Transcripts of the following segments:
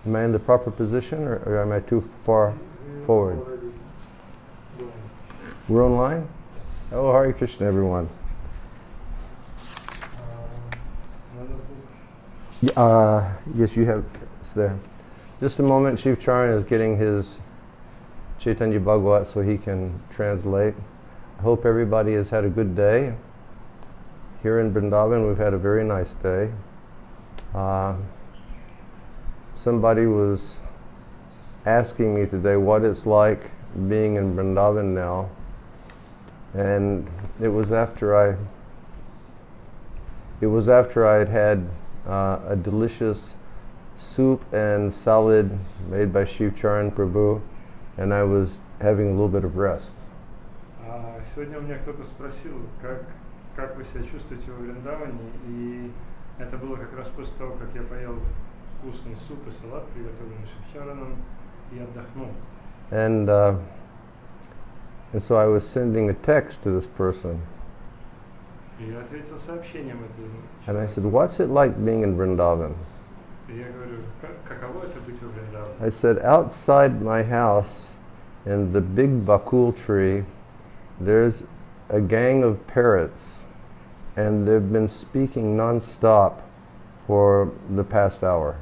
Am I in the proper position or am I too far forward? We're online? Oh, Hare Krishna, everyone. Yes, you have, it's there. Just a moment, Shiv Charan is getting his Chaitanya Bhagavat so he can translate. I hope everybody has had a good day. Here in Vrindavan, we've had a very nice day. Somebody was asking me today what it's like being in Vrindavan now, and it was after I had had a delicious soup and salad made by Shiv Charan Prabhu, and I was having a little bit of rest. Сегодня у меня кто-то спросил, как вы себя чувствуете во Вриндаване, и это было как раз после того, как я поел вкусный суп и салат, приготовленный Шивчараном, и отдохнул. And so I was sending a text to this person. И я ответил сообщением этому человеку. And I said, "What's it like being in Vrindavan?" И я говорю, каково это быть во Вриндаване? I said, "Outside my house, in the big bakul tree, there's a gang of parrots, and they've been speaking non-stop for the past hour."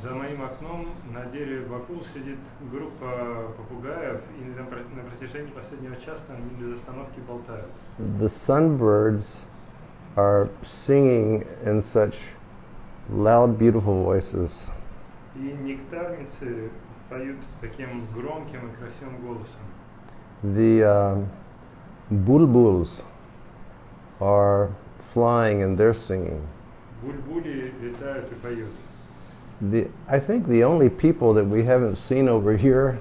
За моим окном на дереве бакул сидит группа попугаев, и на протяжении последнего часа они без остановки болтают. The sunbirds are singing in such loud, beautiful voices. И нектарницы поют таким громким и красивым голосом. The bulbuls are flying and they're singing. Бульбули летают и поют. I think the only people that we haven't seen over here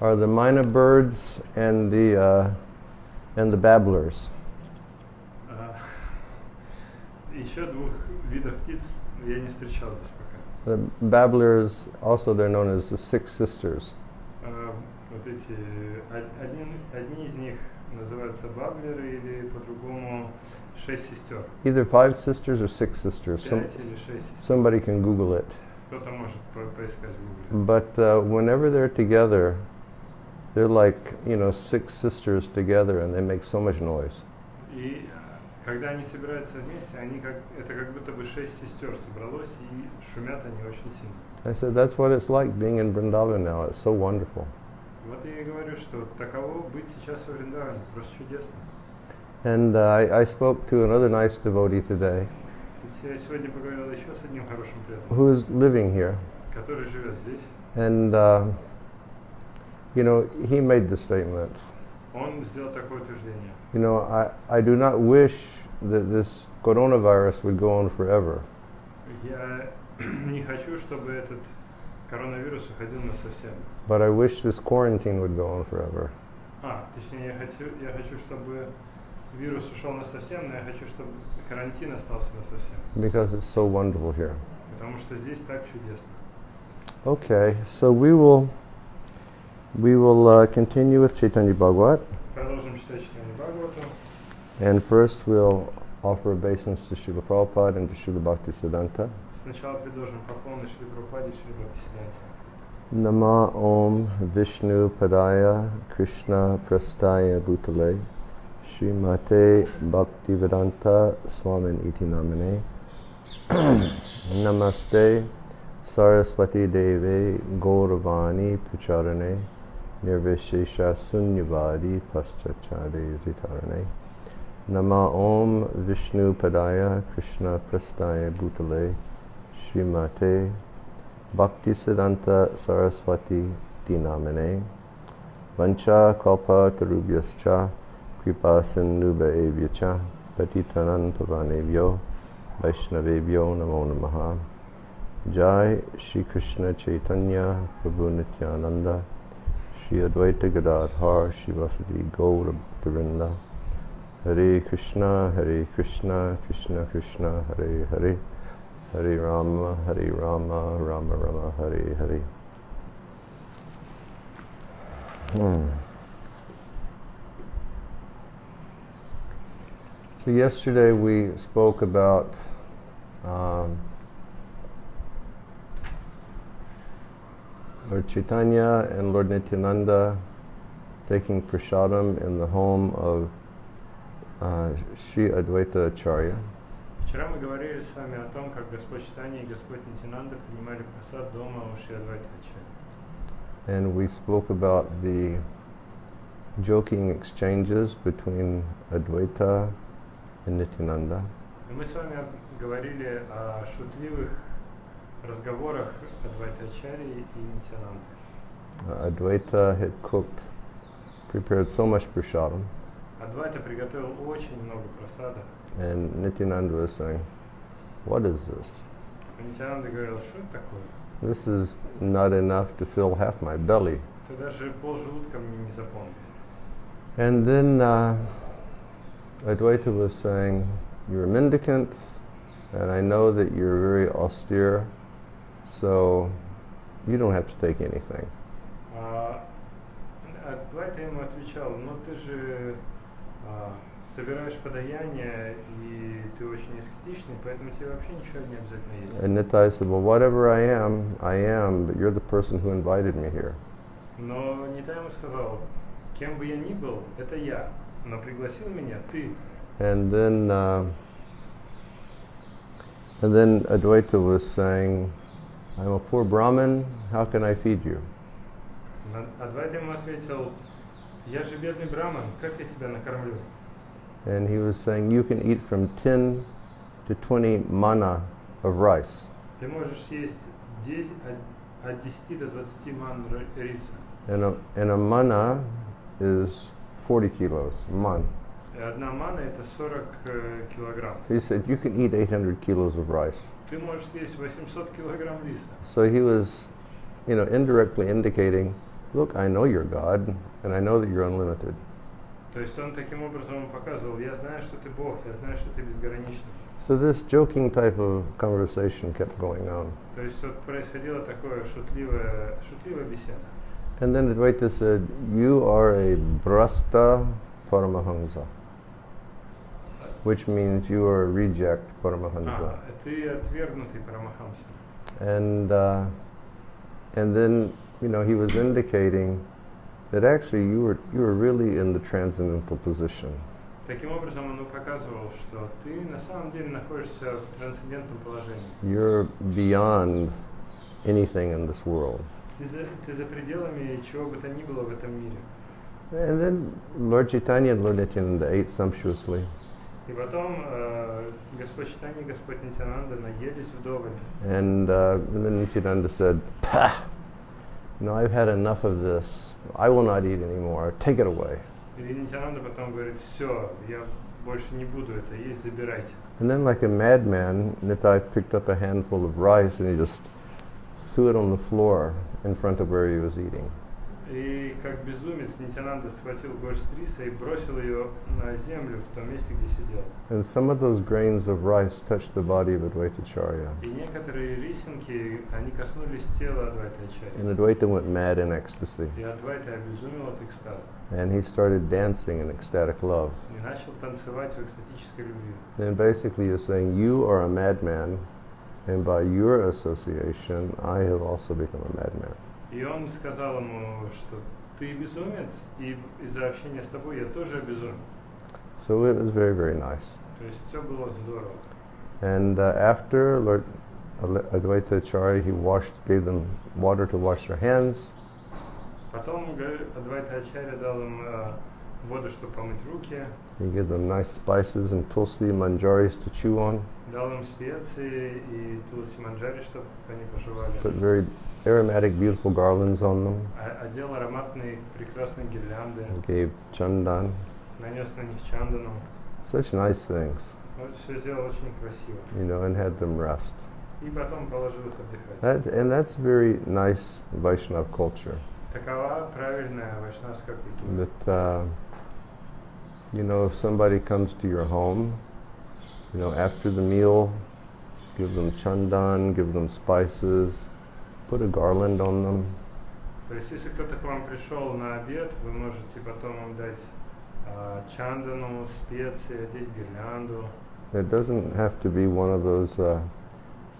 are the myna birds and the babblers. Еще двух видов птиц я не встречал здесь пока. The babblers, also they're known as the six sisters. Вот эти, одни из них называются баблеры или по-другому 6 сестер. Either 5 sisters or 6 sisters. 5 или 6 сестер. Somebody can Google it. Кто-то может поискать в Google. But whenever they're together, they're like, 6 sisters together, and they make so much noise. И когда они собираются вместе, это как будто бы 6 сестер собралось, и шумят они очень сильно. I said, that's what it's like being in Vrindavan now. It's so wonderful. Вот я и говорю, что таково быть сейчас во Вриндаване, просто чудесно. And I spoke to another nice devotee today. Я сегодня поговорил еще с одним хорошим преданным, who is living here. который живет здесь. And, he made the statement. Он сделал такое утверждение. I do not wish that this coronavirus would go on forever. Я не хочу, чтобы этот коронавирус уходил насовсем. But I wish this quarantine would go on forever. Точнее, я хочу, чтобы вирус ушел насовсем, но я хочу, чтобы карантин остался насовсем. Because it's so wonderful here. Потому что здесь так чудесно. Okay, so we will continue with Chaitanya Bhagavat. Продолжим читать Чайтанью Бхагавату. And first we'll offer obeisance to Srila Prabhupada and to Srila Bhaktisiddhanta. Сначала предложим поклоны Шриле Прабхупаде и Шриле Бхактисиддханте. Nama Om Vishnu Padaya Krishna Prastaya Bhutale Srimate Bhaktivedanta Swamin Iti Namane Namaste Saraswati Deve Gauravani Pucharane Nirvishesha Sunyavadi Paschachade Zitarane Nama Om Vishnu Padaya Krishna Prastaya Bhutale Srimate Bhaktisiddhanta Saraswati Dinamane Vancha Kalpa Tarubhyascha Kripa Sindhuba Evyacha Patitanan Pavanevyo Vaishnavebhyo Namo Namaha Jai Shri Krishna Chaitanya Prabhu Nityananda Shri Advaita Gadadhar Shri Vasudhi Gaura Bhaktivinoda Hare Krishna Krishna Krishna Hare Hare Hare Rama, Rama Rama, Hare Hare. So yesterday we spoke about Lord Chaitanya and Lord Nityananda taking prasadam in the home of Sri Advaita Acharya. Вчера мы говорили с вами о том, как Господь Чайтанья и Господь Нитянанда принимали прасад дома у Шри Адвайта Ачарьи. And we spoke about the joking exchanges between Advaita and Nityananda. И мы с вами говорили о шутливых разговорах Адвайта Ачарьи и Нитянанды. Advaita had prepared so much prasadam, Адвайта приготовил очень много прасада. and Nityananda was saying, "What is this? А Нитянанда говорил, что это такое? This is not enough to fill half my belly." Ты даже полжелудка мне не заполнит. And then Advaita was saying, "You're a mendicant, and I know that you're very austere, so you don't have to take anything." Адвайта ему отвечал, ну ты же собираешь подаяние, и ты очень аскетичный, поэтому тебе вообще ничего не обязательно есть. And Nitai said, "Well, whatever I am, but you're the person who invited me here." Но Нитай ему сказал, кем бы я ни был, это я, но пригласил меня ты. And then Advaita was saying, "I'm a poor Brahmin, how can I feed you?" Адвайта ему ответил, я же бедный браман, как я тебя накормлю? And he was saying, "You can eat from 10 to 20 mana of rice." Ты можешь есть от 10 до 20 ман риса. And a mana is 40 kilos, man. И одна мана это 40 килограмм. So he said, "You can eat 800 kilos of rice." Ты можешь съесть 800 килограмм риса. So he was, indirectly indicating, "Look, I know you're God, and I know that you're unlimited." То есть он таким образом показывал, я знаю, что ты Бог, я знаю, что ты безграничный. So this joking type of conversation kept going on. То есть вот происходила такое шутливая беседа. And then Advaita said, "You are a brasta paramahamsa," which means you are a reject paramahamsa. Ты отвергнутый парамахамса. And then, he was indicating that actually you were really in the transcendental position. Таким образом он показывал, что ты на самом деле находишься в трансцендентном положении. You're beyond anything in this world. Ты за пределами чего бы то ни было в этом мире. And then Lord Chaitanya and Lord Nityananda ate sumptuously. И потом Господь Чайтанья и Господь Нитянанда наелись вдоволь. And then Nityananda said, "Pah! I've had enough of this. I will not eat anymore. Take it away." И Нитянанда потом говорит, все, я больше не буду это есть, забирайте. And then like a madman, Nitai picked up a handful of rice and he just threw it on the floor in front of where he was eating. И как безумец Нитянанда схватил горсть риса и бросил ее на землю в том месте, где сидел. And some of those grains of rice touched the body of Advaita Acharya. И некоторые рисинки, они коснулись тела Адвайта Ачарьи. And Advaita went mad in ecstasy. И Адвайта обезумел от экстаза. And he started dancing in ecstatic love. И начал танцевать в экстатической любви. And basically you're saying, you are a madman, and by your association, I have also become a madman. И он сказал ему, что ты безумец, и из-за общения с тобой я тоже обезумел. So it was very, very nice. То есть все было здорово. And after Lord Advaita Acharya, he gave them water to wash their hands. Потом Адвайта Ачарья дал им воду, чтобы помыть руки. He gave them nice spices and tulsi manjaris to chew on. Дал им специи и тулси манджари, чтобы они пожевали. Put very aromatic, beautiful garlands on them. Одел ароматные прекрасные гирлянды. Gave chandan. Нанес на них чандану. Such nice things. Вот все сделал очень красиво. And had them rest. И потом положил их отдыхать. And that's very nice Vaishnava culture. Такова правильная вайшнавская культура. That if somebody comes to your home, after the meal, give them chandan, give them spices, put a garland on them. То есть, если кто-то к вам пришел на обед, вы можете потом им дать чандану, специи, одеть гирлянду. It doesn't have to be one of those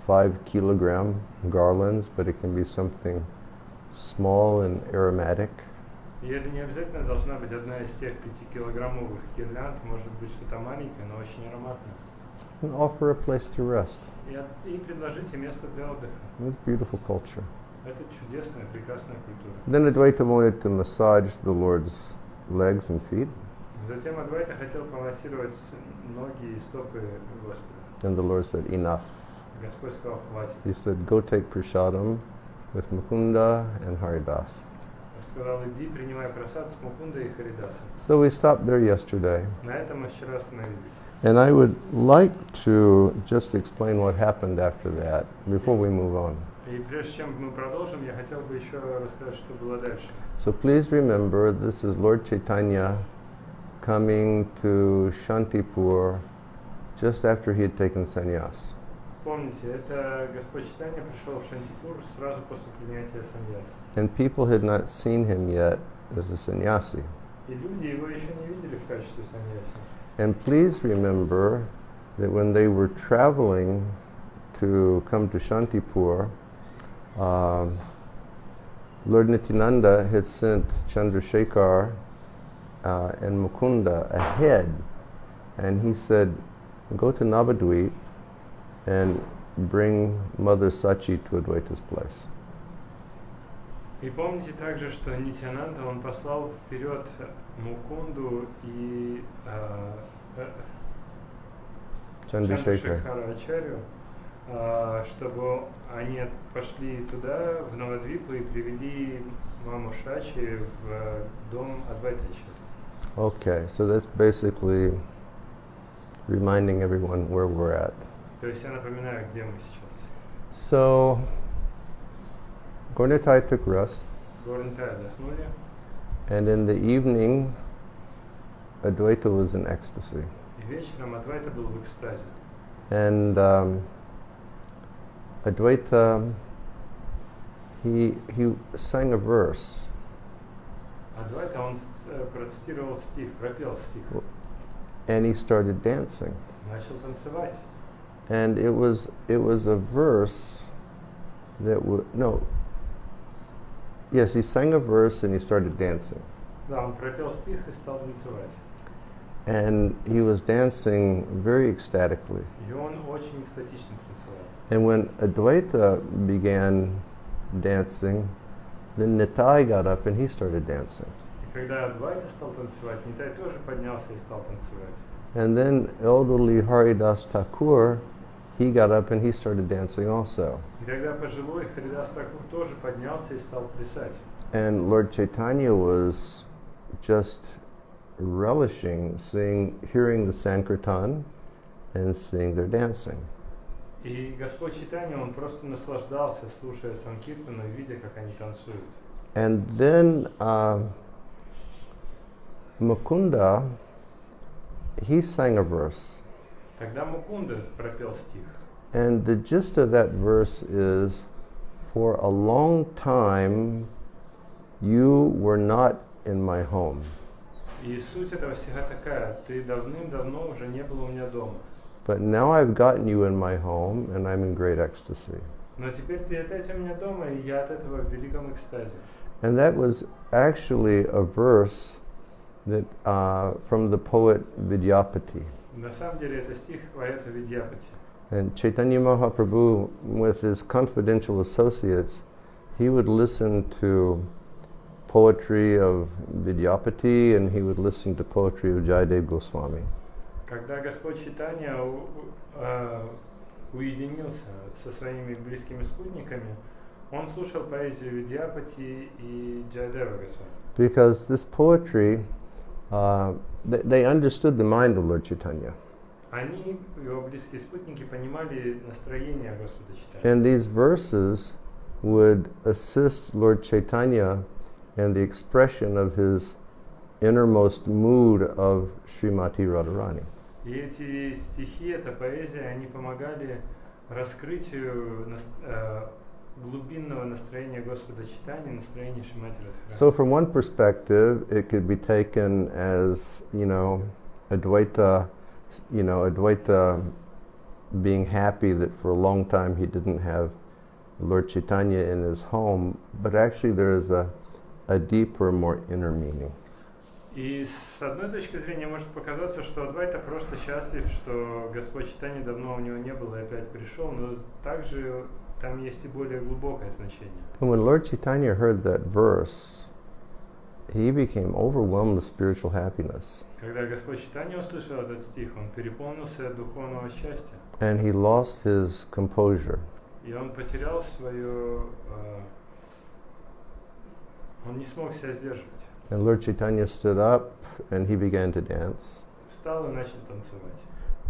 5-kilogram garlands, but it can be something small and aromatic. И это не обязательно должна быть одна из тех 5-килограммовых гирлянд, может быть что-то маленькое, но очень ароматное. And offer a place to rest. И предложите место для отдыха. It's beautiful culture. Это чудесная, прекрасная культура. Then Advaita wanted to massage the Lord's legs and feet. Затем Адвайта хотел помассировать ноги и стопы Господа. And the Lord said, enough. Господь сказал, хватит. He said, go take prasadam with Mukunda and Haridas. Сказал, иди, принимай просад с Мукундой и Харидасом. So we stopped there yesterday. На этом мы вчера остановились. And I would like to just explain what happened after that before we move on. И прежде чем мы продолжим, я хотел бы еще рассказать, что было дальше. So please remember, this is Lord Chaitanya coming to Shantipur just after he had taken sannyas. Помните, это Господь Чайтанья пришел в Шантипур сразу после принятия саньяси. And people had not seen him yet as a sannyasi. И люди его еще не видели в качестве саньяси. And please remember that when they were traveling to come to Shantipur, Lord Nityananda had sent Chandrasekhar and Mukunda ahead, and he said, go to Navadvip and bring Mother Sachi to Advaita's place. И помните также, что Нитьянанда, он послал вперед Мукунду и Чандрашекхара Ачарью, чтобы они пошли туда, в Навадвипу, и привели маму Шачи в дом Адвайтачарьи. Okay, so that's basically reminding everyone where we're at. То есть я напоминаю, где мы сейчас. So, Gornitai took rest, Горнитай отдохнули, and in the evening, Advaita was in ecstasy. и вечером Адвайта был в экстазе. And Advaita, he sang a verse. Адвайта, он процитировал стих, пропел стих. And he started dancing. Начал танцевать. And it was a verse that yes, he sang a verse and he started dancing. Да, он пропел стих и стал танцевать. And he was dancing very ecstatically. И он очень экстатично танцевал. And when Advaita began dancing, then Nitai got up and he started dancing. И когда Адвайта стал танцевать, Нитай тоже поднялся и стал танцевать. And then elderly Haridas Thakur, he got up and he started dancing also. И тогда пожилой Харидас Такур тоже поднялся и стал плясать. And Lord Chaitanya was just relishing hearing the Sankirtan and seeing their dancing. И Господь Чайтанья, он просто наслаждался, слушая Санкиртану и видя, как они танцуют. And then Mukunda, he sang a verse. Тогда Мукунда пропел стих. And the gist of that verse is, for a long time you were not in my home. И суть этого стиха такая: ты давным-давно уже не был у меня дома. But now I've gotten you in my home and I'm in great ecstasy. Но теперь ты опять у меня дома, и я от этого в великом экстазе. And that was actually a verse that from the poet Vidyapati. На самом деле это стих поэта Видьяпати. And Chaitanya Mahaprabhu, with his confidential associates, he would listen to poetry of Vidyapati and he would listen to poetry of Jayadev Goswami. Когда Господь Чайтанья уединился со своими близкими спутниками, он слушал поэзию Видьяпати и Джайадева Госвами. Because this poetry, they understood the mind of Lord Chaitanya. Они, его близкие спутники, понимали настроение Господа Чайтаньи. And these verses would assist Lord Chaitanya in the expression of his innermost mood of Srimati Radharani. И эти стихи, эта поэзия, они помогали раскрытию глубинного настроения Господа Чайтаньи, настроения Шримати Радхарани. So from one perspective, it could be taken as, Advaita being happy that for a long time he didn't have Lord Chaitanya in his home, but actually there is a deeper, more inner meaning. И с одной точки зрения может показаться, что Адвайта просто счастлив, что Господь Чайтанья давно у него не было и опять пришел, но также там есть и более глубокое значение. And when Lord Chaitanya heard that verse, he became overwhelmed with spiritual happiness. Когда Господь Чайтанья услышал этот стих, он переполнился духовного счастья. And he lost his composure. И он потерял свое... он не смог себя сдерживать. And Lord Chaitanya stood up and he began to dance. Встал и начал танцевать.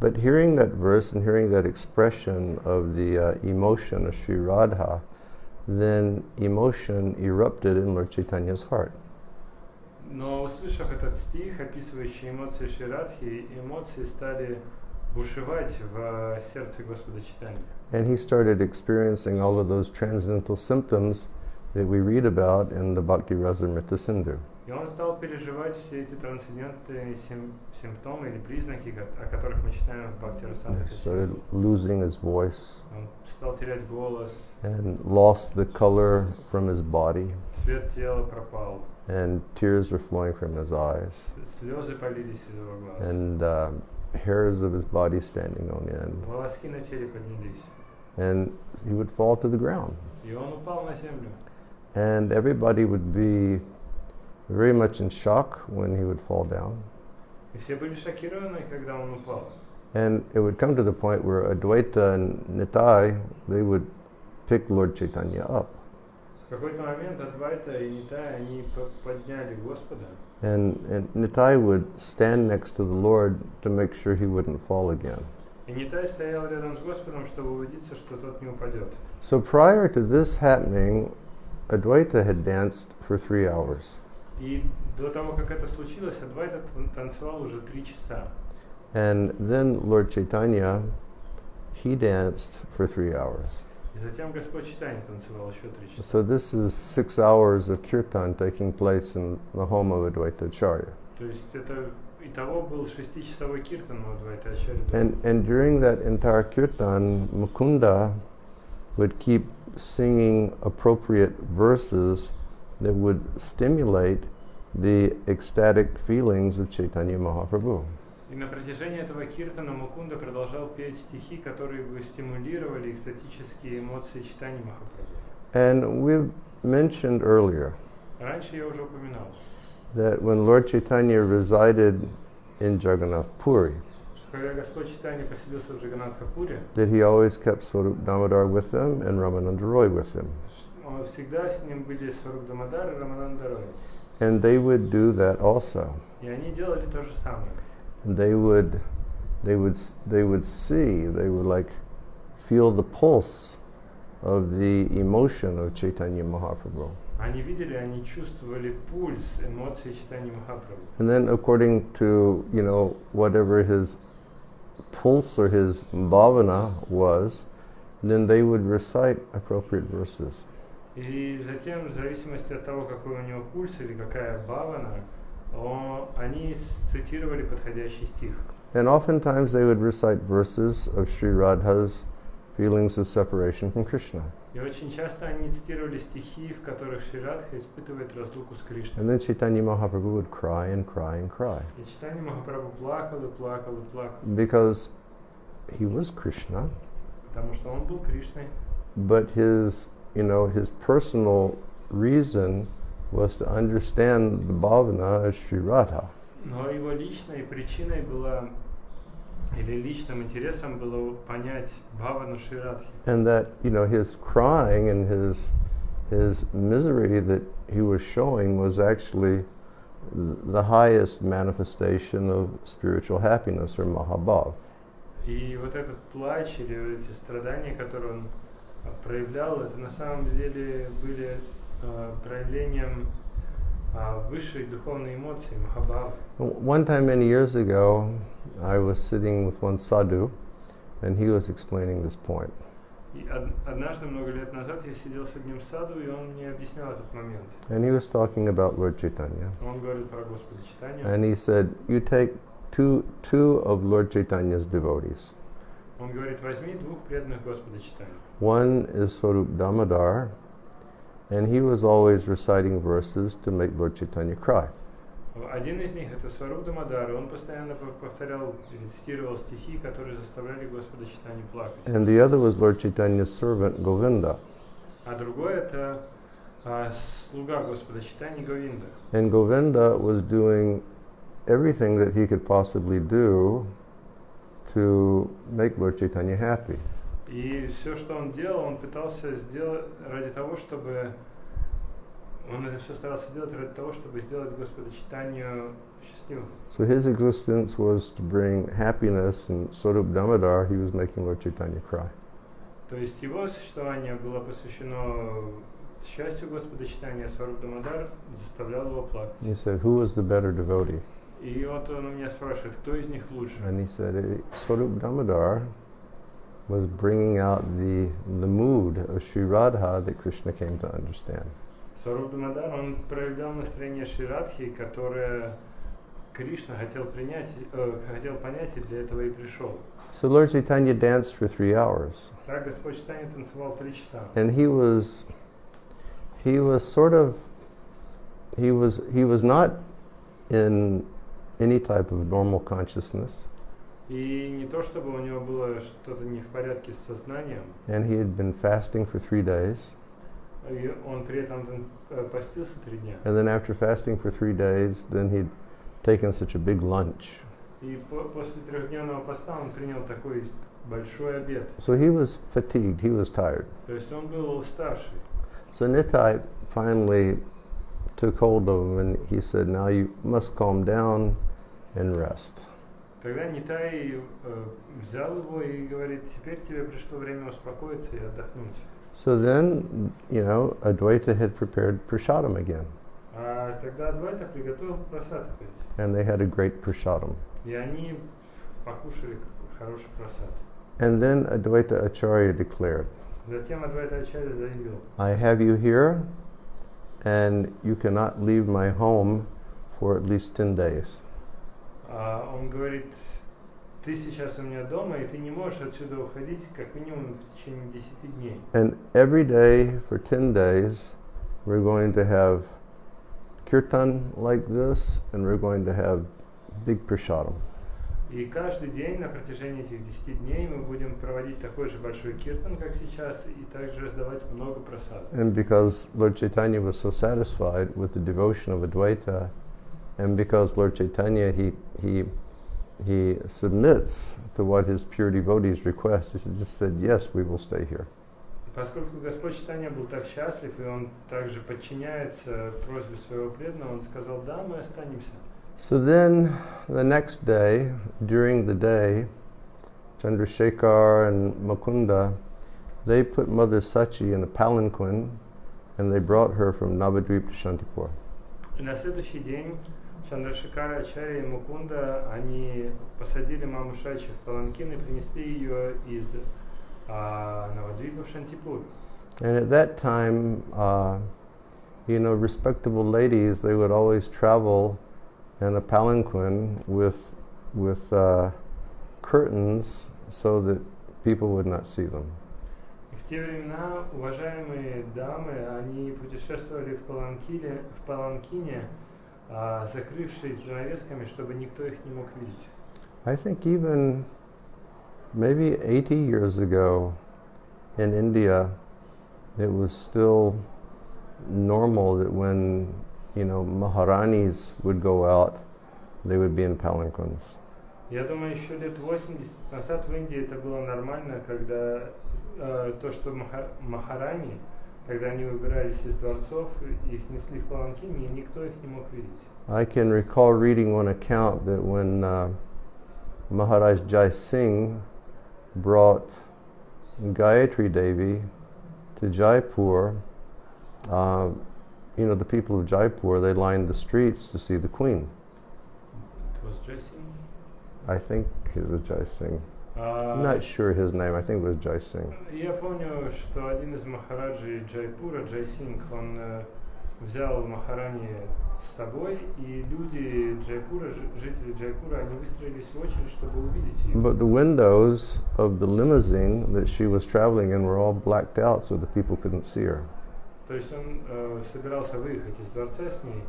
But hearing that verse and hearing that expression of the emotion of Sri Radha, then emotion erupted in Lord Chaitanya's heart. Но услышав этот стих, описывающий эмоции Шри Радхи, эмоции стали бушевать в сердце Господа Чайтаньи. And he started experiencing all of those transcendental symptoms that we read about in the Bhakti Rasamrita Sindhu. И он стал переживать все эти трансцендентные симптомы или признаки, о которых мы читаем в Бхакти Расамрите. He started losing his voice Он стал терять голос, and lost the color from his body, цвет тела пропал, and tears were flowing from his eyes, слезы полились из его глаз, and hairs of his body standing on end. волоски на теле поднялись. And he would fall to the ground. И он упал на землю. And everybody would be very much in shock when he would fall down. И все были шокированы, когда он упал. And it would come to the point where Advaita and Nitai, they would pick Lord Chaitanya up. В какой-то момент Адвайта и Нитай, они подняли Господа. And Nitai would stand next to the Lord to make sure he wouldn't fall again. И Нитай стоял рядом с Господом, чтобы убедиться, что тот не упадет. So prior to this happening, Advaita had danced for 3 hours. И до того, как это случилось, Адвайта танцевал уже 3 часа. And then Lord Chaitanya, he danced for 3 hours. И затем Господь Чайтанья танцевал еще 3 часа. So this is 6 hours of kirtan taking place in the home of Advaita Acharya. То есть это итого был 6-часовой киртан у Адвайта Ачарьи. And during that entire kirtan, Mukunda would keep singing appropriate verses that would stimulate the ecstatic feelings of Chaitanya Mahaprabhu. И на протяжении этого киртана Мукунда продолжал петь стихи, которые бы стимулировали экстатические эмоции Чайтаньи Махапрабху. And we've mentioned earlier Раньше я уже упоминал, that when Lord Chaitanya resided in Jagannath Puri, что когда Господь Чайтанья поселился в Джаганнатха-пуре, that he always kept Swarup Damodar with him and Ramananda Roy with him. всегда с ним были Сваруб Дамодар и Рамананда Рой. And they would do that also. И они делали то же самое. And they would see, they would like feel the pulse of the emotion of Chaitanya Mahaprabhu. Они видели, они чувствовали пульс эмоций Чайтаньи Махапрабху. And then according to, whatever his pulse or his bhavana was, then they would recite appropriate verses. И затем, в зависимости от того, какой у него пульс или какая бхавана, они цитировали подходящий стих. And oftentimes they would recite verses of Sri Radha's feelings of separation from Krishna. И очень часто они цитировали стихи, в которых Шри Радха испытывает разлуку с Кришной. And then Chaitanya Mahaprabhu would cry and cry and cry. И Чайтанья Махапрабху плакал и плакал и плакал. Because he was Krishna, Потому что он был Кришной. but his personal reason was to understand the bhavana of Sri Radha. Но его личной причиной была, или личным интересом было понять бхавану Шри Радхи. And that, his crying and his misery that he was showing was actually the highest manifestation of spiritual happiness or mahabhav. И вот этот плач или эти страдания, которые он проявлял, это на самом деле были проявлением высшей духовной эмоции, махабхавы. One time many years ago, I was sitting with one sadhu, and he was explaining this point. И однажды, много лет назад, я сидел с одним саду, и он мне объяснял этот момент. And he was talking about Lord Chaitanya. Он говорил про Господа Чайтанью. And he said, you take two of Lord Chaitanya's devotees. Он говорит, возьми двух преданных Господа Чайтаньи. One is Swarup Damodar, and he was always reciting verses to make Lord Chaitanya cry. Один из них это Сваруб Дамодар, и он постоянно повторял, цитировал стихи, которые заставляли Господа Чайтанью плакать. And the other was Lord Chaitanya's servant Govinda. А другой это слуга Господа Чайтаньи Говинда. And Govinda was doing everything that he could possibly do to make Lord Chaitanya happy. И все, что он делал, он пытался сделать ради того, чтобы он это все старался делать ради того, чтобы сделать Господа Чайтанью счастливым. So his existence was to bring happiness, and Swarup Damodar, he was making Lord Chaitanya cry. То есть его существование было посвящено счастью Господа Чайтаньи, а Сваруб Дамодар заставлял его плакать. He said, who was the better devotee? И вот он у меня спрашивает, кто из них лучше? And he said, Swarup Damodar was bringing out the mood of Sri Radha that Krishna came to understand. Сваруб Дамодар, он проявлял настроение Шри Радхи, которое Кришна хотел понять, и для этого и пришел. So Lord Chaitanya danced for 3 hours. Так Господь Чайтанья танцевал 3 часа. And he was not in any type of normal consciousness. И не то, чтобы у него было что-то не в порядке с сознанием. And he had been fasting for 3 days. И он при этом постился 3 дня. And then after fasting for 3 days, then he'd taken such a big lunch. И после 3-дневного поста он принял такой большой обед. So he was fatigued, he was tired. То есть он был уставший. So Nitai finally took hold of him and he said, now you must calm down and rest. Тогда Нитай взял его и говорит, теперь тебе пришло время успокоиться и отдохнуть. So then, Advaita had prepared prasadam again. А тогда Адвайта приготовил прасад опять. And they had a great prasadam. И они покушали хороший прасад. And then Advaita Acharya declared, Затем Адвайта Ачарья заявил, I have you here, and you cannot leave my home for at least 10 days. Он говорит, ты сейчас у меня дома, и ты не можешь отсюда уходить как минимум в течение 10 дней. And every day for 10 days, we're going to have kirtan like this, and we're going to have big prasadam. И каждый день на протяжении этих 10 дней мы будем проводить такой же большой киртан, как сейчас, и также раздавать много прасад. And because Lord Chaitanya was so satisfied with the devotion of Advaita, and because Lord Chaitanya, he submits to what his pure devotees request, he just said, yes, we will stay here. Поскольку Господь Чайтанья был так счастлив, и он также подчиняется просьбе своего преданного, он сказал, да, мы останемся. So then, the next day, during the day, Chandrasekhar and Mukunda, they put Mother Sachi in a palanquin, and they brought her from Navadvip to Shantipur. И на следующий день Чандрашекара, Ачарья и Мукунда, они посадили маму Шачи в паланкин и принесли ее из Навадвипа в Шантипур. And at that time, respectable ladies, they would always travel in a palanquin with curtains so that people would not see them. В те времена уважаемые дамы, они путешествовали в паланкине, закрывшись занавесками, чтобы никто их не мог видеть. I think even maybe 80 years ago in India, it was still normal that when Maharanis would go out, they would be in palanquins. Я думаю, еще лет 80 назад в Индии это было нормально, когда то, что махарани, когда они выбирались из дворцов, их несли в паланкине, и никто их не мог видеть. I can recall reading one account that when Maharaj Jai Singh brought Gayatri Devi to Jaipur, the people of Jaipur, they lined the streets to see the queen. It was Jai Singh? I think it was Jai Singh. I'm not sure his name. I think it was Jai Singh. Я помню, что один из махараджей Джайпура, Джай Сингх, он взял махарани с собой, и люди Джайпура, жители Джайпура, они выстроились в очередь, чтобы увидеть ее. But the windows of the limousine that she was traveling in were all blacked out so the people couldn't see her. То есть он собирался выехать из дворца с ней,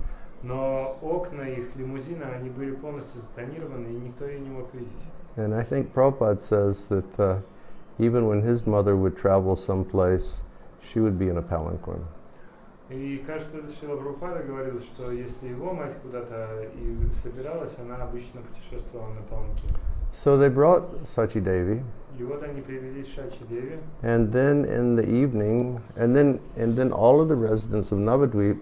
но окна их лимузина, они были полностью затонированы, и никто ее не мог видеть. And I think Prabhupada says that even when his mother would travel someplace, she would be in a palanquin. И кажется, Шрила Прабхупада говорил, что если его мать куда-то и собиралась, она обычно путешествовала на паланкине. So they brought Sachi Devi, И вот они привели Шачи Деви, and then in the evening, and then all of the residents of Navadvip,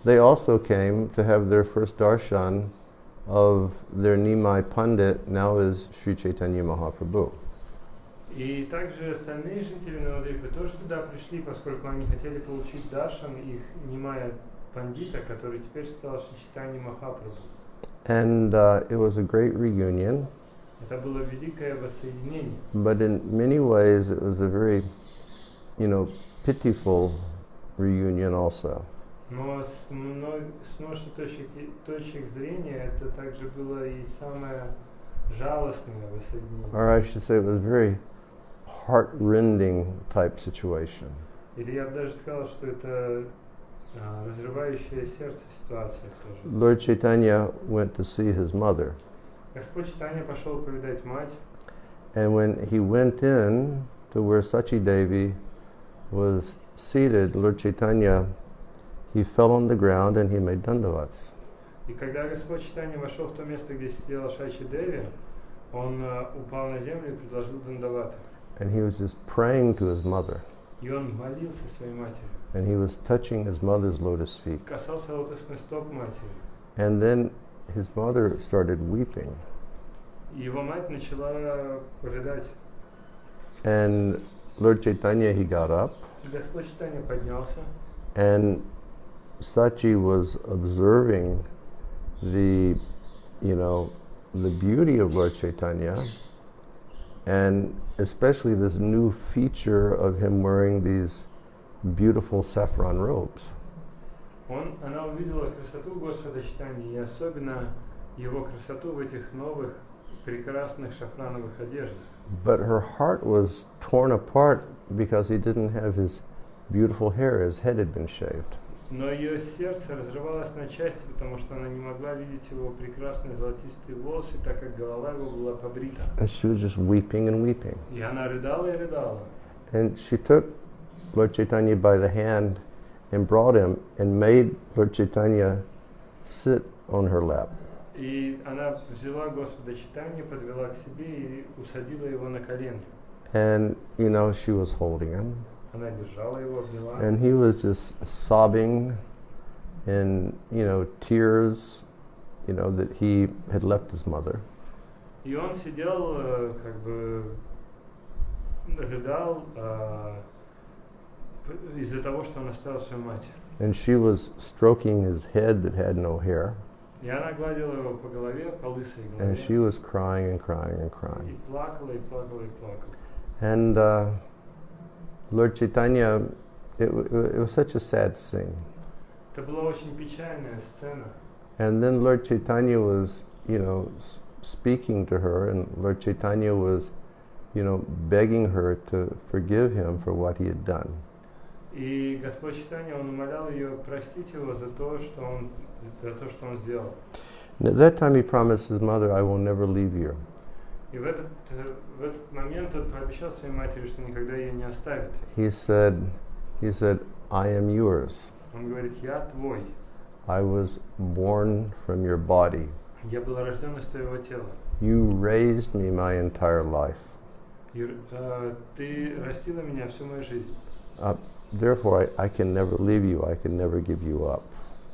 they also came to have their first darshan of their Nimai Pandit, now is Sri Chaitanya Mahaprabhu. и также остальные жители Навадвипы тоже туда пришли, поскольку они хотели получить даршан их Нимая Пандита, который теперь стал Шри Чайтанья Махапрабху. And it was a great reunion, Это было великое воссоединение. but in many ways it was a very, pitiful reunion also. Но с множества точек зрения это также было и самое жалостное воссоединение. Or I should say it was a very heart-rending type situation. Или я бы даже сказал, что это разрывающая сердце ситуация тоже. Lord Chaitanya went to see his mother, Господь Чайтанья пошел повидать мать, and when he went in to where Sachi Devi was seated, Lord Chaitanya, he fell on the ground and he made dandavats. и когда Господь Чайтанья вошел в то место, где сидела Шачи Деви, он упал на землю и предложил дандаваты. And he was just praying to his mother, И он молился своей матери, and he was touching his mother's lotus feet. касался лотосных стоп матери. And then his mother started weeping. И его мать начала рыдать. And Lord Chaitanya, he got up, И Господь Чайтанья поднялся, and Sachi was observing the beauty of Lord Chaitanya, and especially this new feature of him wearing these beautiful saffron robes. Она увидела красоту Господа Чайтаньи, и особенно его красоту в этих новых прекрасных шафрановых одеждах. But her heart was torn apart because he didn't have his beautiful hair, his head had been shaved. Но ее сердце разрывалось на части, потому что она не могла видеть его прекрасные золотистые волосы, так как голова его была побрита. And she was just weeping and weeping. И она рыдала и рыдала. And she took Lord Chaitanya by the hand and brought him and made Lord Chaitanya sit on her lap. И она взяла Господа Чайтанью, подвела к себе и усадила его на колени. And, she was holding him. Она держала его, обняла. And he was just sobbing in, tears, that he had left his mother. И он сидел, рыдал из-за того, что он оставил свою мать. And she was stroking his head that had no hair. И она гладила его по голове, по лысой голове. And she was crying and crying and И crying. плакала, и плакала, и плакала. And Lord Chaitanya, it was such a sad scene. Это была очень печальная сцена. And then Lord Chaitanya was, speaking to her, and Lord Chaitanya was, begging her to forgive him for what he had done. И Господь Чайтанья, он умолял ее простить его за то, что он сделал. And at that time he promised his mother, I will never leave you. И в этот момент он пообещал своей матери, что никогда ее не оставит. He said, I am yours. Он говорит, я твой. I was born from your body. Я был рожден из твоего тела. You raised me my entire life. И ты растила меня всю мою жизнь. Therefore, I can never leave you. I can never give you up.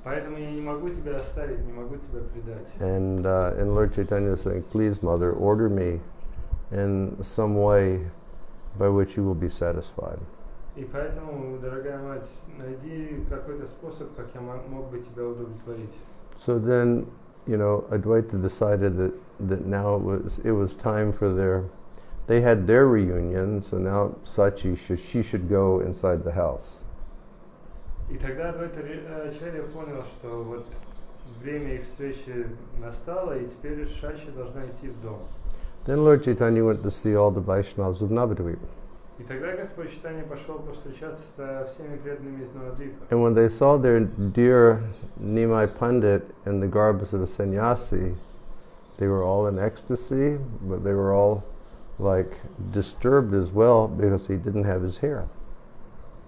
Поэтому я не могу тебя оставить, не могу тебя предать. And Lord Chaitanya is saying, please, Mother, order me in some way by which you will be satisfied. И поэтому, дорогая мать, найди какой-то способ, как я мог бы тебя удовлетворить. So then, Advaita decided that now it was time for they had their reunion, so now Sachi should go inside the house. И тогда Адвайта Ачарья понял, что вот время их встречи настало, и теперь Шачи должна идти в дом. Then Lord Chaitanya went to see all the Vaishnavas of Navadvip. И тогда Господь Чайтанья пошел повстречаться со всеми преданными из Навадвипа. And when they saw their dear Nimai Pandit in the garbs of a sannyasi, they were all in ecstasy, but they were all like disturbed as well because he didn't have his hair.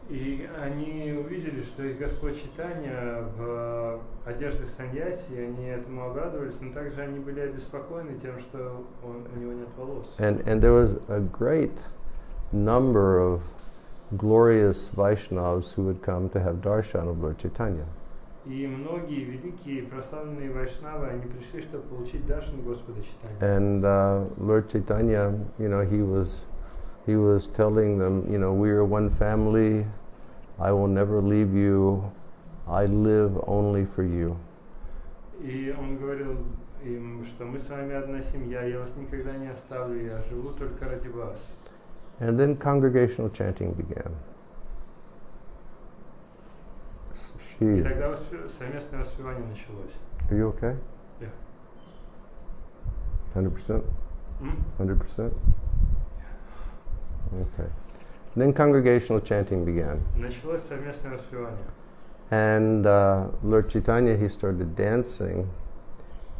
И они увидели, что их Господь Чайтанья в одежде саньяси, они этому обрадовались, но также они были обеспокоены тем, что у него нет волос. And there was a great number of glorious Vaishnavas who would come to have darshan of Lord Chaitanya. И многие великие прославленные вайшнавы, они пришли, чтобы получить даршан Господа Чайтаньи. And Lord Chaitanya, you know, he was telling them, you know, we are one family. I will never leave you. I live only for you. И он говорил им, что мы с вами одна семья, я вас никогда не оставлю, я живу только ради вас. And then congregational chanting began. И тогда совместное воспевание началось. Are you okay? Yeah. 100%? 100%? Yeah. Okay. Then congregational chanting began. Началось совместное воспевание. And Lord Chaitanya, he started dancing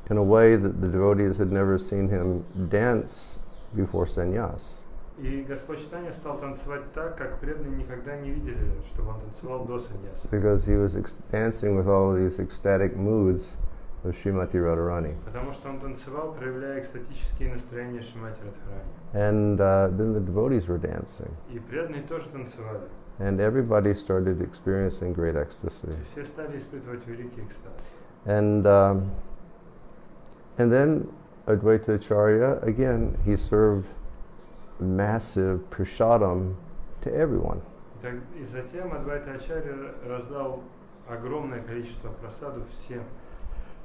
in a way that the devotees had never seen him dance before sannyas. И Господь Чайтанья стал танцевать так, как преданные никогда не видели, чтобы он танцевал до саньяса. Because he was dancing with all of these ecstatic moods of Srimati Radharani. Потому что он танцевал, проявляя экстатические настроения Шримати Радхарани. And then the devotees were dancing. И преданные тоже танцевали. And everybody started experiencing great ecstasy. И все стали испытывать великий экстаз. And then Advaita Acharya, again, he served massive prasadam to everyone. И затем Адвайта Ачарья раздал огромное количество просадов всем.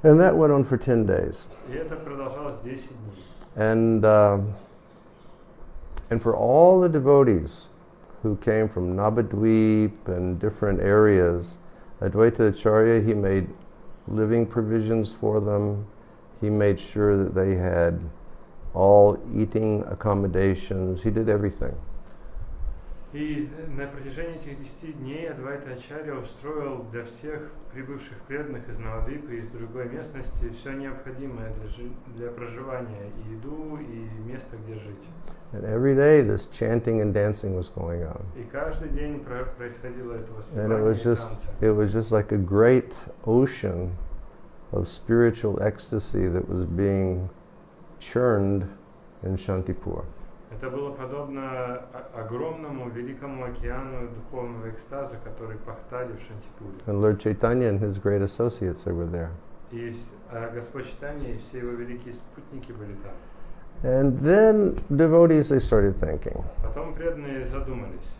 And that went on for 10 days. И это продолжалось 10 дней. And for all the devotees who came from Navadvip and different areas, Advaita Acharya, he made living provisions for them. He made sure that they had all eating accommodations. He did everything. И на протяжении этих 10 дней Адвайта Ачарья устроил для всех прибывших преданных из Навадвипа и из другой местности все необходимое для проживания, и еду, и место, где жить. And every day this chanting and dancing was going on. И каждый день происходило это And воспевание и it was just like a great ocean of spiritual ecstasy that was being churned in Shantipur. Это было подобно огромному великому океану духовного экстаза, который пахтали в Шантипуре. And Lord Chaitanya and his great associates, they were there. И Господь Чайтанья и все его великие спутники были там. And then devotees, they started thinking, Потом преданные задумались.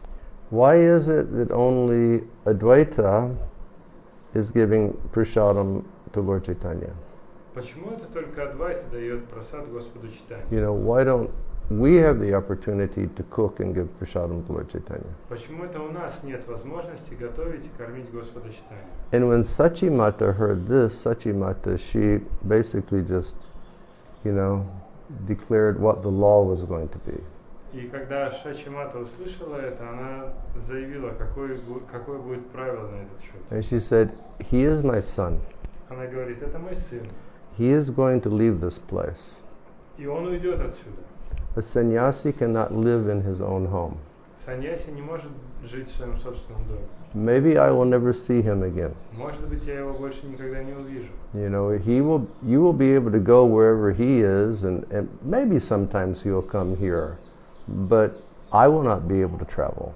why is it that only Advaita is giving prasadam to Lord Chaitanya? Почему это только Адвайта дает просад Господу Чайтанье? You know, why don't we have the opportunity to cook and give prasadam to Lord Chaitanya? Почему это у нас нет возможности готовить и кормить Господа Чайтанье? And when Sachimata heard this, Sachimata, she basically just, you know, declared what the law was going to be. И когда Шачимата услышала это, она заявила, какое будет правило на этот счет. And she said, he is my son. Она говорит, это мой сын, He is going to leave this place. и он уйдет отсюда. A sannyasi cannot live in his own home. Саньяси не может жить в своем собственном доме. Maybe I will never see him again. Может быть, я его больше никогда не увижу. You know, you will be able to go wherever he is, and maybe sometimes he'll come here, but I will not be able to travel.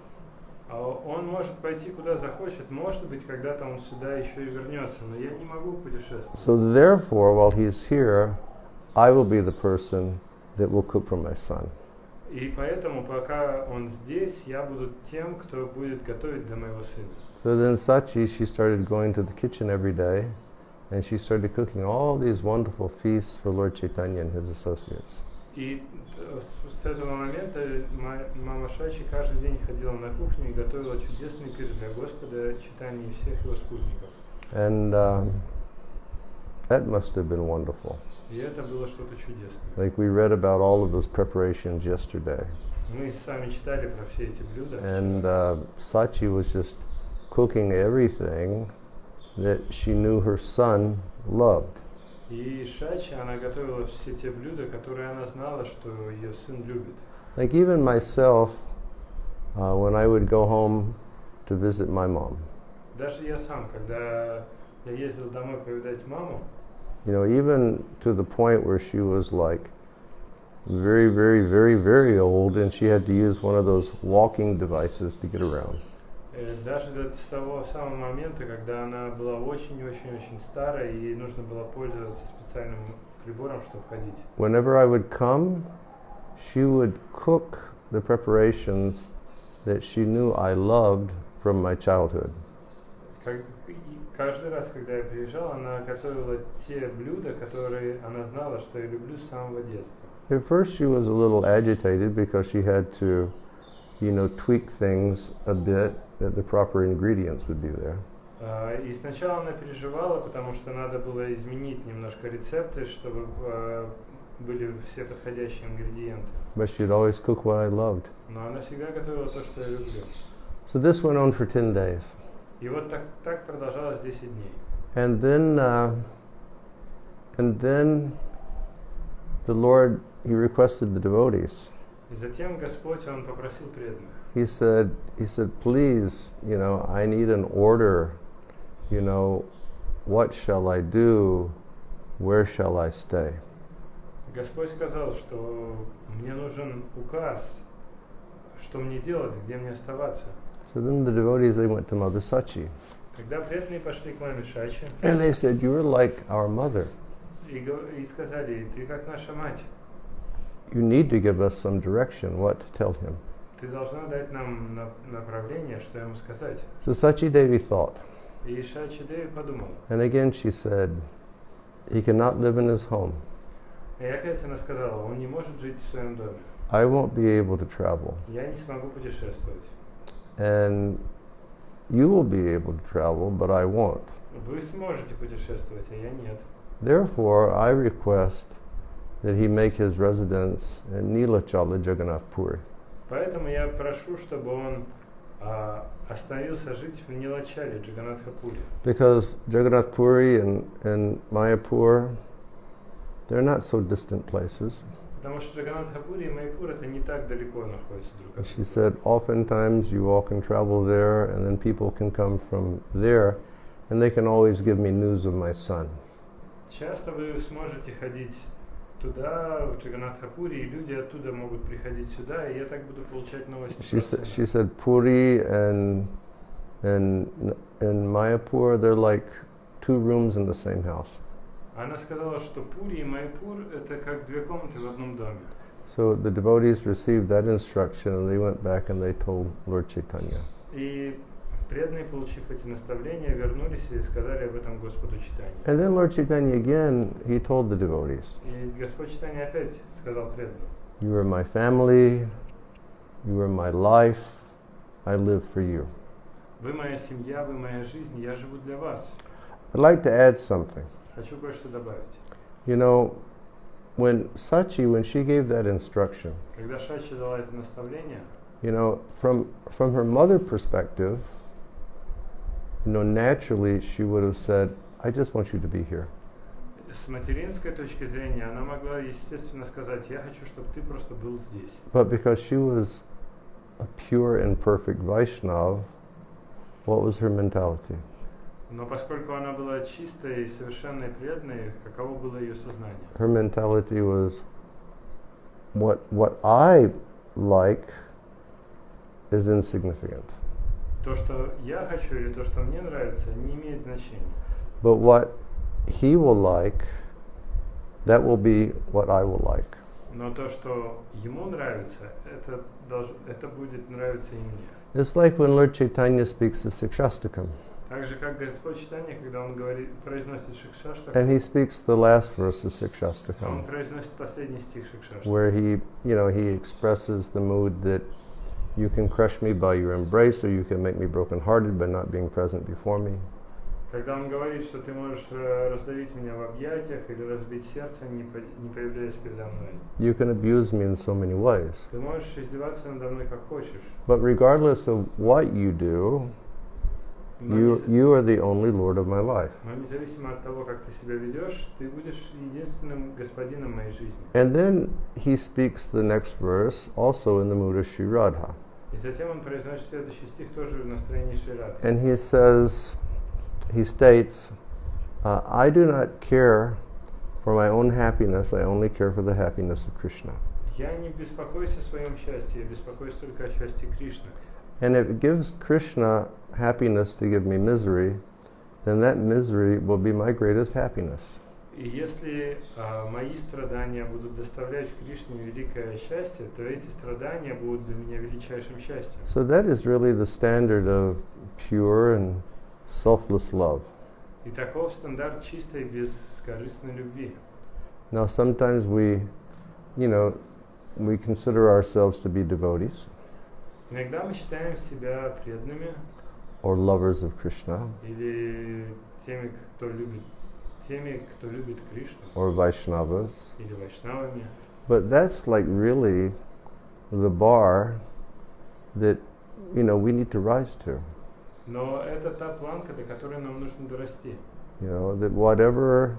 Он может пойти куда захочет, может быть, когда-то он сюда еще и вернется, но я не могу путешествовать. So therefore, while he's here, I will be the person that will cook for my son. И поэтому, пока он здесь, я буду тем, кто будет готовить для моего сына. So then Sachi, she started going to the kitchen every day, and she started cooking all these wonderful feasts for Lord Chaitanya and his associates. И с этого момента мама Шачи каждый день ходила на кухню и готовила чудесный пир для Господа Чайтаньи и всех его спутников. That must have been wonderful. И это было что-то чудесное. Like we read about all of those preparations yesterday. Мы с вами читали про все эти блюда. And Sachi was just cooking everything that she knew her son loved. И Шачи, она готовила все те блюда, которые она знала, что ее сын любит. Like even myself, when I would go home to visit my mom. Даже я сам, когда я ездил домой повидать маму, You know, even to the point where she was like very, very, very, very old and she had to use one of those walking devices to get around. даже до того самого момента, когда она была очень-очень-очень старая, и ей нужно было пользоваться специальным прибором, чтобы ходить. Whenever I would come, she would cook the preparations that she knew I loved from my childhood. Каждый раз, когда я приезжал, она готовила те блюда, которые она знала, что я люблю с самого детства. At first she was a little agitated because she had to, you know, tweak things a bit that the proper ingredients would be there. И сначала она переживала, потому что надо было изменить немножко рецепты, чтобы были все подходящие ингредиенты. But she'd always cook what I loved. Но она всегда готовила то, что я люблю. So this went on for 10 days. И вот так продолжалось 10 дней. And then the Lord, He requested the devotees. И затем Господь, Он попросил преданных. He said, please, you know, I need an order, you know, what shall I do, where shall I stay? Господь сказал, что мне нужен указ, что мне делать, где мне оставаться. So then the devotees, they went to Mother Sachi. Когда преданные пошли к маме Шачи, And they said, you're like our mother. и сказали, ты как наша мать. You need to give us some direction, what to tell him. Ты должна дать нам направление, что ему сказать. So Sachi Devi thought. И Шачи Деви подумала. And again she said, he cannot live in his home. И опять она сказала, он не может жить в своем доме. I won't be able to travel. Я не смогу путешествовать. And you will be able to travel, but I won't. Вы сможете путешествовать, а я нет. Therefore, I request that he make his residence in Nilachala Jagannath Puri. Поэтому я прошу, чтобы он остановился жить в Нилачале, Джаганнатхапуре. Because Jagannath Puri and Mayapur, they're not so distant places. Потому что Джаганнатхапури и Майпур это не так далеко находятся друг от She друга. said, oftentimes you all can travel there, and then people can come from there, and they can always give me news of my son. Часто вы сможете ходить туда, в Джаганнатхапури, и люди оттуда могут приходить сюда, и я так буду получать новости. She said Puri and Mayapur, they're like 2 rooms in the same house. Она сказала, что Пури и Майпур это как 2 комнаты в одном доме. So the devotees received that instruction, and they went back and they told Lord Chaitanya. И преданные, получив эти наставления, вернулись и сказали об этом Господу Чайтанье. And then Lord Chaitanya again, he told the devotees, И Господь Чайтанья опять сказал преданным, you are my family, you are my life, I live for you. вы моя семья, вы моя жизнь, я живу для вас. I'd like to add something. Хочу кое-что добавить. You know, when Sachi, when she gave that instruction, Когда Шачи дала это наставление, you know, from her mother perspective, you know, naturally she would have said, I just want you to be here. с материнской точки зрения, она могла, естественно, сказать, я хочу, чтобы ты просто был здесь. But because she was a pure and perfect Vaishnav, what was her mentality? Но поскольку она была чистой и совершенной преданной, каково было ее сознание? Her mentality was, what I like is insignificant. То, что я хочу, или то, что мне нравится, не имеет значения. But what he will like, that will be what I will like. Но то, что ему нравится, это будет нравиться и мне. It's like when Lord Chaitanya speaks the Sikshastakam. Так же, как Господь Чайтанья, когда он произносит Шикшаштакам, And he speaks the last verse of он Sikshastakam, произносит последний стих Шикшаштакам, where he expresses the mood that you can crush me by your embrace, or you can make me brokenhearted by not being present before me. Когда он говорит, что ты можешь раздавить меня в объятиях или разбить сердце, не появляясь передо мной. You can abuse me in so many ways. Ты можешь издеваться надо мной как хочешь. But regardless of what you do, you are the only Lord of my life. Но независимо от того, как ты себя ведешь, ты будешь единственным господином моей жизни. And then he speaks the next verse also in the mood of Sri Radha. И затем он произносит следующий стих тоже в настроении Шри Радхи. And he states, I do not care for my own happiness, I only care for the happiness of Krishna. Я не беспокоюсь о своем счастье, я беспокоюсь только о счастье Кришны. And if it gives Krishna happiness to give me misery, then that misery will be my greatest happiness. И если мои страдания будут доставлять Кришне великое счастье, то эти страдания будут для меня величайшим счастьем. So that is really the standard of pure and selfless love. И таков стандарт чистой бескорыстной любви. Now sometimes we consider ourselves to be devotees Иногда мы считаем себя преданными or lovers of Krishna или теми, кто любит Кришну, or Vaishnavas. или вайшнавами. But that's like really the bar that we need to rise to. Но это та планка, до которой нам нужно дорасти. That whatever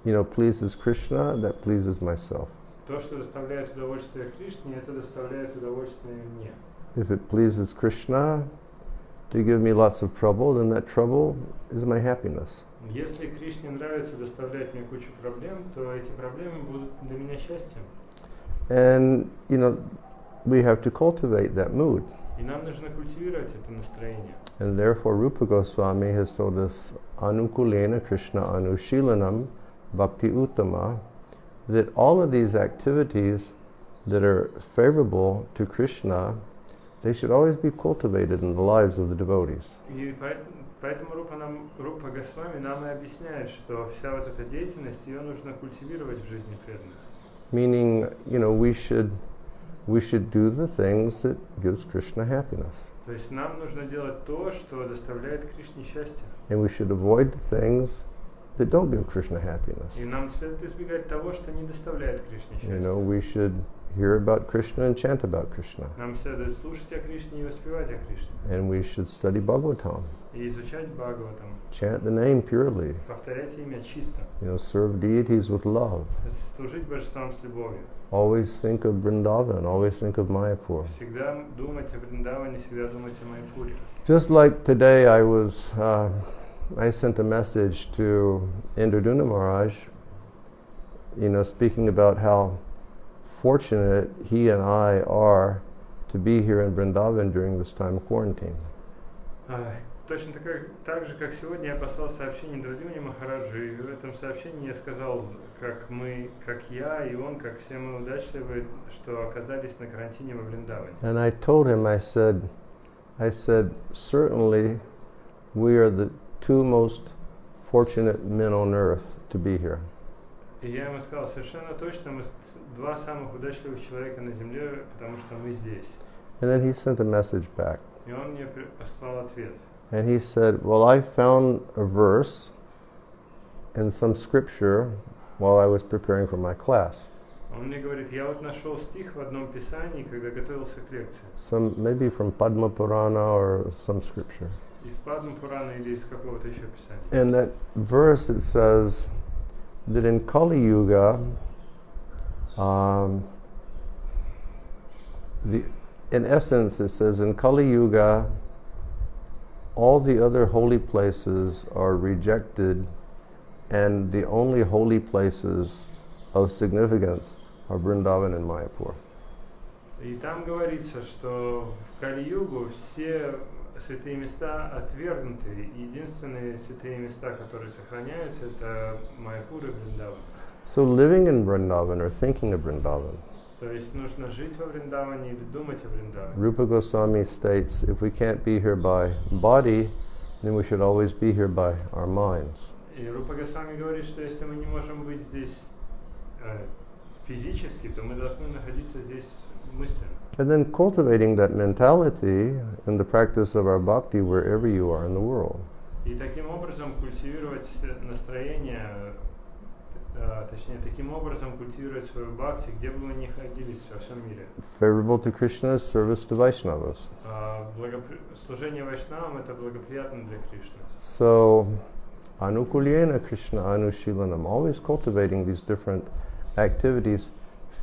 pleases Krishna, that pleases myself. То, что доставляет удовольствие Кришне, это доставляет удовольствие мне. If it pleases Krishna to give me lots of trouble, then that trouble is my happiness. Если Кришне нравится доставлять мне кучу проблем, то эти проблемы будут для меня счастьем. And we have to cultivate that mood. И нам нужно культивировать это настроение. And therefore Rupa Goswami has told us Anukulena Krishna Anushilanam Bhakti Uttama, that all of these activities that are favorable to Krishna, they should always be cultivated in the lives of the devotees. И поэтому Рупа Госвами нам и объясняет, что вся вот эта деятельность, ее нужно культивировать в жизни преданных. Meaning, we should do the things that gives Krishna happiness. То есть нам нужно делать то, что доставляет Кришне счастье. And we should avoid the things that don't give Krishna happiness. И нам следует избегать того, что не доставляет Кришне счастье. We should hear about Krishna and chant about Krishna. Нам следует слушать о Кришне и воспевать о Кришне. And we should study Bhagavatam. И изучать Бхагаватам. Chant the name purely. Повторять имя чисто. Serve deities with love. Служить божествам с любовью. Always think of Vrindavan, always think of Mayapur. Всегда думать о Вриндаване, всегда думать о Майяпуре. Just like today I sent a message to Indraduna Maharaj, speaking about how fortunate he and I are to be here in Vrindavan during this time of quarantine. Точно так же, как сегодня я послал сообщение Индрадюне Махараджу, и в этом сообщении я сказал, как я и он, как все мы удачливы, что оказались на карантине во Вриндаване. And I told him, I said, certainly we are the two most fortunate men on earth to be here. И я ему сказал, совершенно точно, мы два самых удачливых человека на земле, потому что мы здесь. And then he sent a message back. И он мне послал ответ. And he said, well, I found a verse in some scripture while I was preparing for my class. Он мне говорит, я вот нашел стих в одном писании, когда готовился к лекции. Maybe from Padma Purana or some scripture. Из Падма Пурана или из какого-то еще писания. In that verse it says that in Kali Yuga, in essence it says in Kali Yuga, all the other holy places are rejected, and the only holy places of significance are Vrindavan and Mayapur. И там говорится, что в Кали-югу все святые места отвергнуты. Единственные святые места, которые сохраняются, это Майяпур и Вриндаван. So living in Vrindavan or thinking of Vrindavan, то есть нужно жить во Вриндаване или думать о Вриндаване. Rupa Goswami states, if we can't be here by body, then we should always be here by our minds. И Рупа Госвами говорит, что если мы не можем быть здесь физически, то мы должны находиться здесь мысленно. And then cultivating that mentality in the practice of our bhakti wherever you are in the world. И таким образом культивировать настроение, точнее, таким образом культивировать свою бхакти, где бы вы ни находились во всем мире. Favorable to Krishna's service to Vaishnavas. Служение Вайшнавам это благоприятно для Кришны. So, Anukulyena Krishna Anushilanam, always cultivating these different activities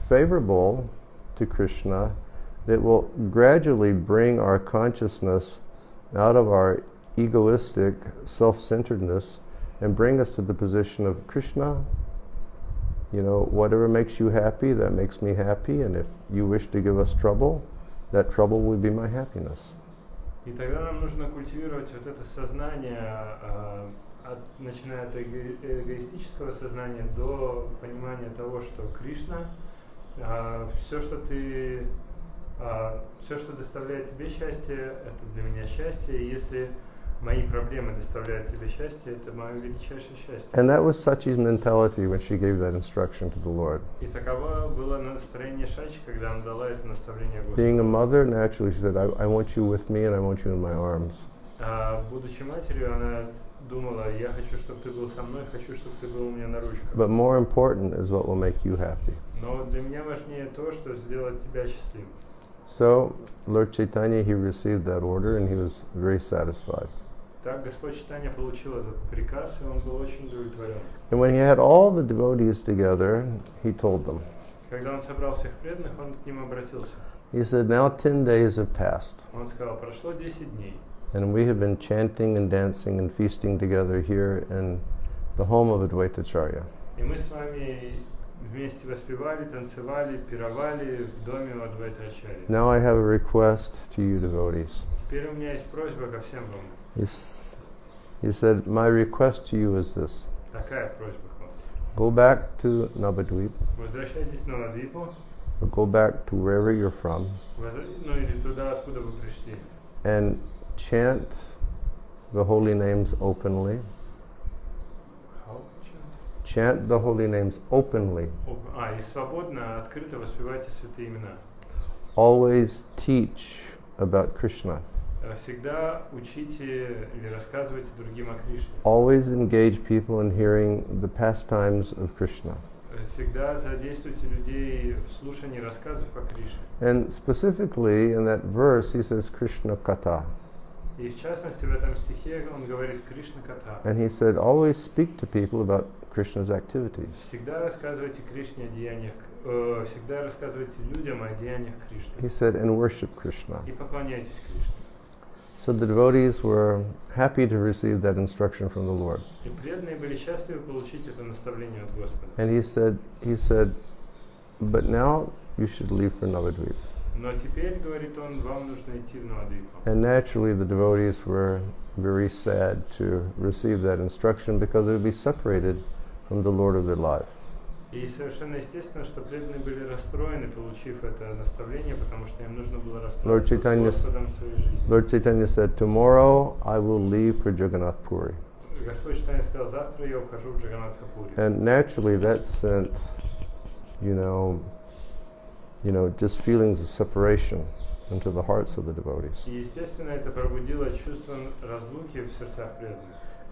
favorable to Krishna that will gradually bring our consciousness out of our egoistic self-centeredness and bring us to the position of Krishna. You know, whatever makes you happy, that makes me happy, and if you wish to give us trouble, that trouble will be my happiness. И тогда нам нужно культивировать вот это сознание, начиная от эгоистического сознания до понимания того, что Кришна, все, что доставляет тебе счастье, это для меня счастье, и если мои проблемы доставляют тебе счастье, это мое величайшее счастье. And that was Sachi's mentality when she gave that instruction to the Lord. И таково было настроение Шачи, когда она дала это наставление Господу. Being a mother, naturally she said, I want you with me and I want you in my arms. Будучи матерью, она думала, я хочу, чтобы ты был со мной, хочу, чтобы ты был у меня на ручках. But more important is what will make you happy. Но для меня важнее то, что сделает тебя счастливым. So, Lord Chaitanya, he received that order and he was very satisfied. Так Господь Чайтанья получил этот приказ, и он был очень удовлетворен. And when he had all the devotees together, he told them. Когда он собрал всех преданных, он к ним обратился. He said, now 10 days have passed. Он сказал, прошло 10 дней. And we have been chanting and dancing and feasting together here in the home of Advaitacharya. И мы с вами вместе воспевали, танцевали, пировали в доме у Адвайтачарьи. Now I have a request to you devotees. Теперь у меня есть просьба ко всем вам. He said, my request to you is this. Такая просьба к вам. Go back to Navadvip, Возвращайтесь на Навадвипу, or go back to wherever you're from, ну или туда, откуда вы пришли. and chant the holy names openly. Chant the holy names openly. И свободно, открыто воспевайте святые имена. Always teach about Krishna. Всегда учите или рассказывайте другим о Кришне. Always engage people in hearing the pastimes of Krishna. Всегда задействуйте людей в слушании рассказов о Кришне. And specifically in that verse he says Krishna Katha. И в частности в этом стихе он говорит Кришна Катха. And he said always speak to people about Krishna's activities. Всегда рассказывайте Кришне о деяниях, всегда рассказывайте людям о деяниях Кришны. He said and worship Krishna. И поклоняйтесь Кришне. So the devotees were happy to receive that instruction from the Lord. И преданные были счастливы получить это наставление от Господа. And he said, but now you should leave for Navadvip. Но теперь, говорит он, вам нужно идти в Навадвипу. And naturally the devotees were very sad to receive that instruction because they would be separated from the Lord of their life. И совершенно естественно, что преданные были расстроены, получив это наставление, потому что им нужно было расстроиться с Господом в своей жизни. Lord Chaitanya said, tomorrow I will leave for Jagannath Puri. Господь Чайтанья сказал, завтра я ухожу в Джаганнатха-пури. And naturally that sent, you know, just feelings of separation into the hearts of the devotees. И естественно это пробудило чувство разлуки в сердцах преданных.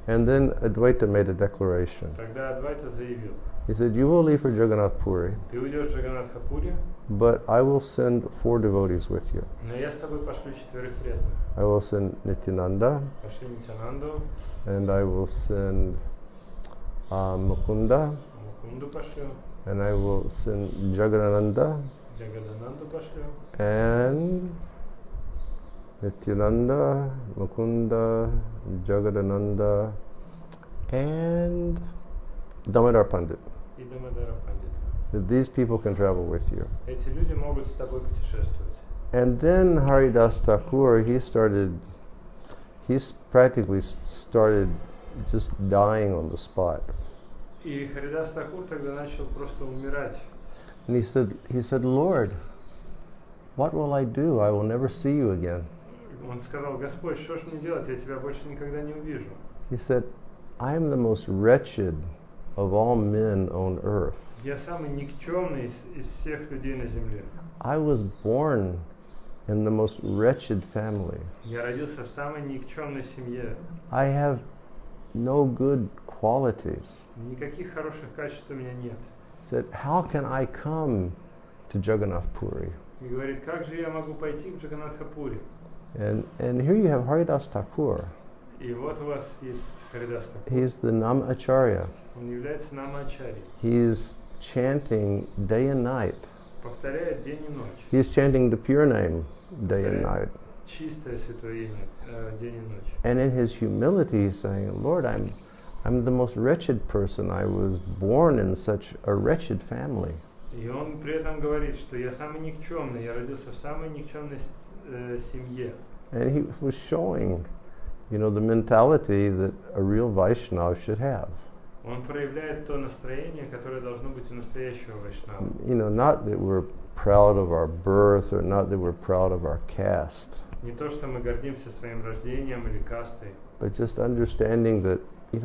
And then Advaita made a declaration. Тогда Адвайта заявил, He said, you will leave for Jagannath Puri, ты уйдешь в Джаганнатха-пури, but I will send 4 devotees with you. но я с тобой пошлю 4 преданных. I will send Nityananda, Пошли Нитянанду, and I will send Mukunda, Мукунду пошлю, and I will send Jagadananda, Джагадананду пошлю, and Nityananda, Mukunda, Jagadananda, and Damodar Pandit. и Дамодара Пандита. These people can travel with you. Эти люди могут с тобой путешествовать. And then Haridas Thakur, he practically started just dying on the spot. И Харидас Такур тогда начал просто умирать. And he said, Lord, what will I do? I will never see you again. Он сказал, Господь, что ж мне делать? Я тебя больше никогда не увижу. He said, I am the most wretched of all men on earth. Я самый никчемный из всех людей на земле. I was born in the most wretched family. Я родился в самой никчемной семье. I have no good qualities. Никаких хороших качеств у меня нет. Said, how can I come to Jagannath Puri? И говорит, как же я могу пойти к Джаганнатха-пури? And here you have Haridas Thakur. И вот у вас есть Харидас Тхакур. He's the Nam Acharya. Он является намачари. He's chanting day and night. Повторяет день и ночь. He's chanting the pure name day and night. Чистое святое имя день и ночь. And in his humility he's saying, Lord, I'm the most wretched person. I was born in such a wretched family. И он при этом говорит, что я самый никчемный, я родился в самой никчемной семье. And he was showing, the mentality that a real Vaishnava should have. Он проявляет то настроение, которое должно быть у настоящего вайшнава. Not that we're proud of our birth or not that we're proud of our caste. Не то, что мы гордимся своим рождением или кастой. But just understanding that,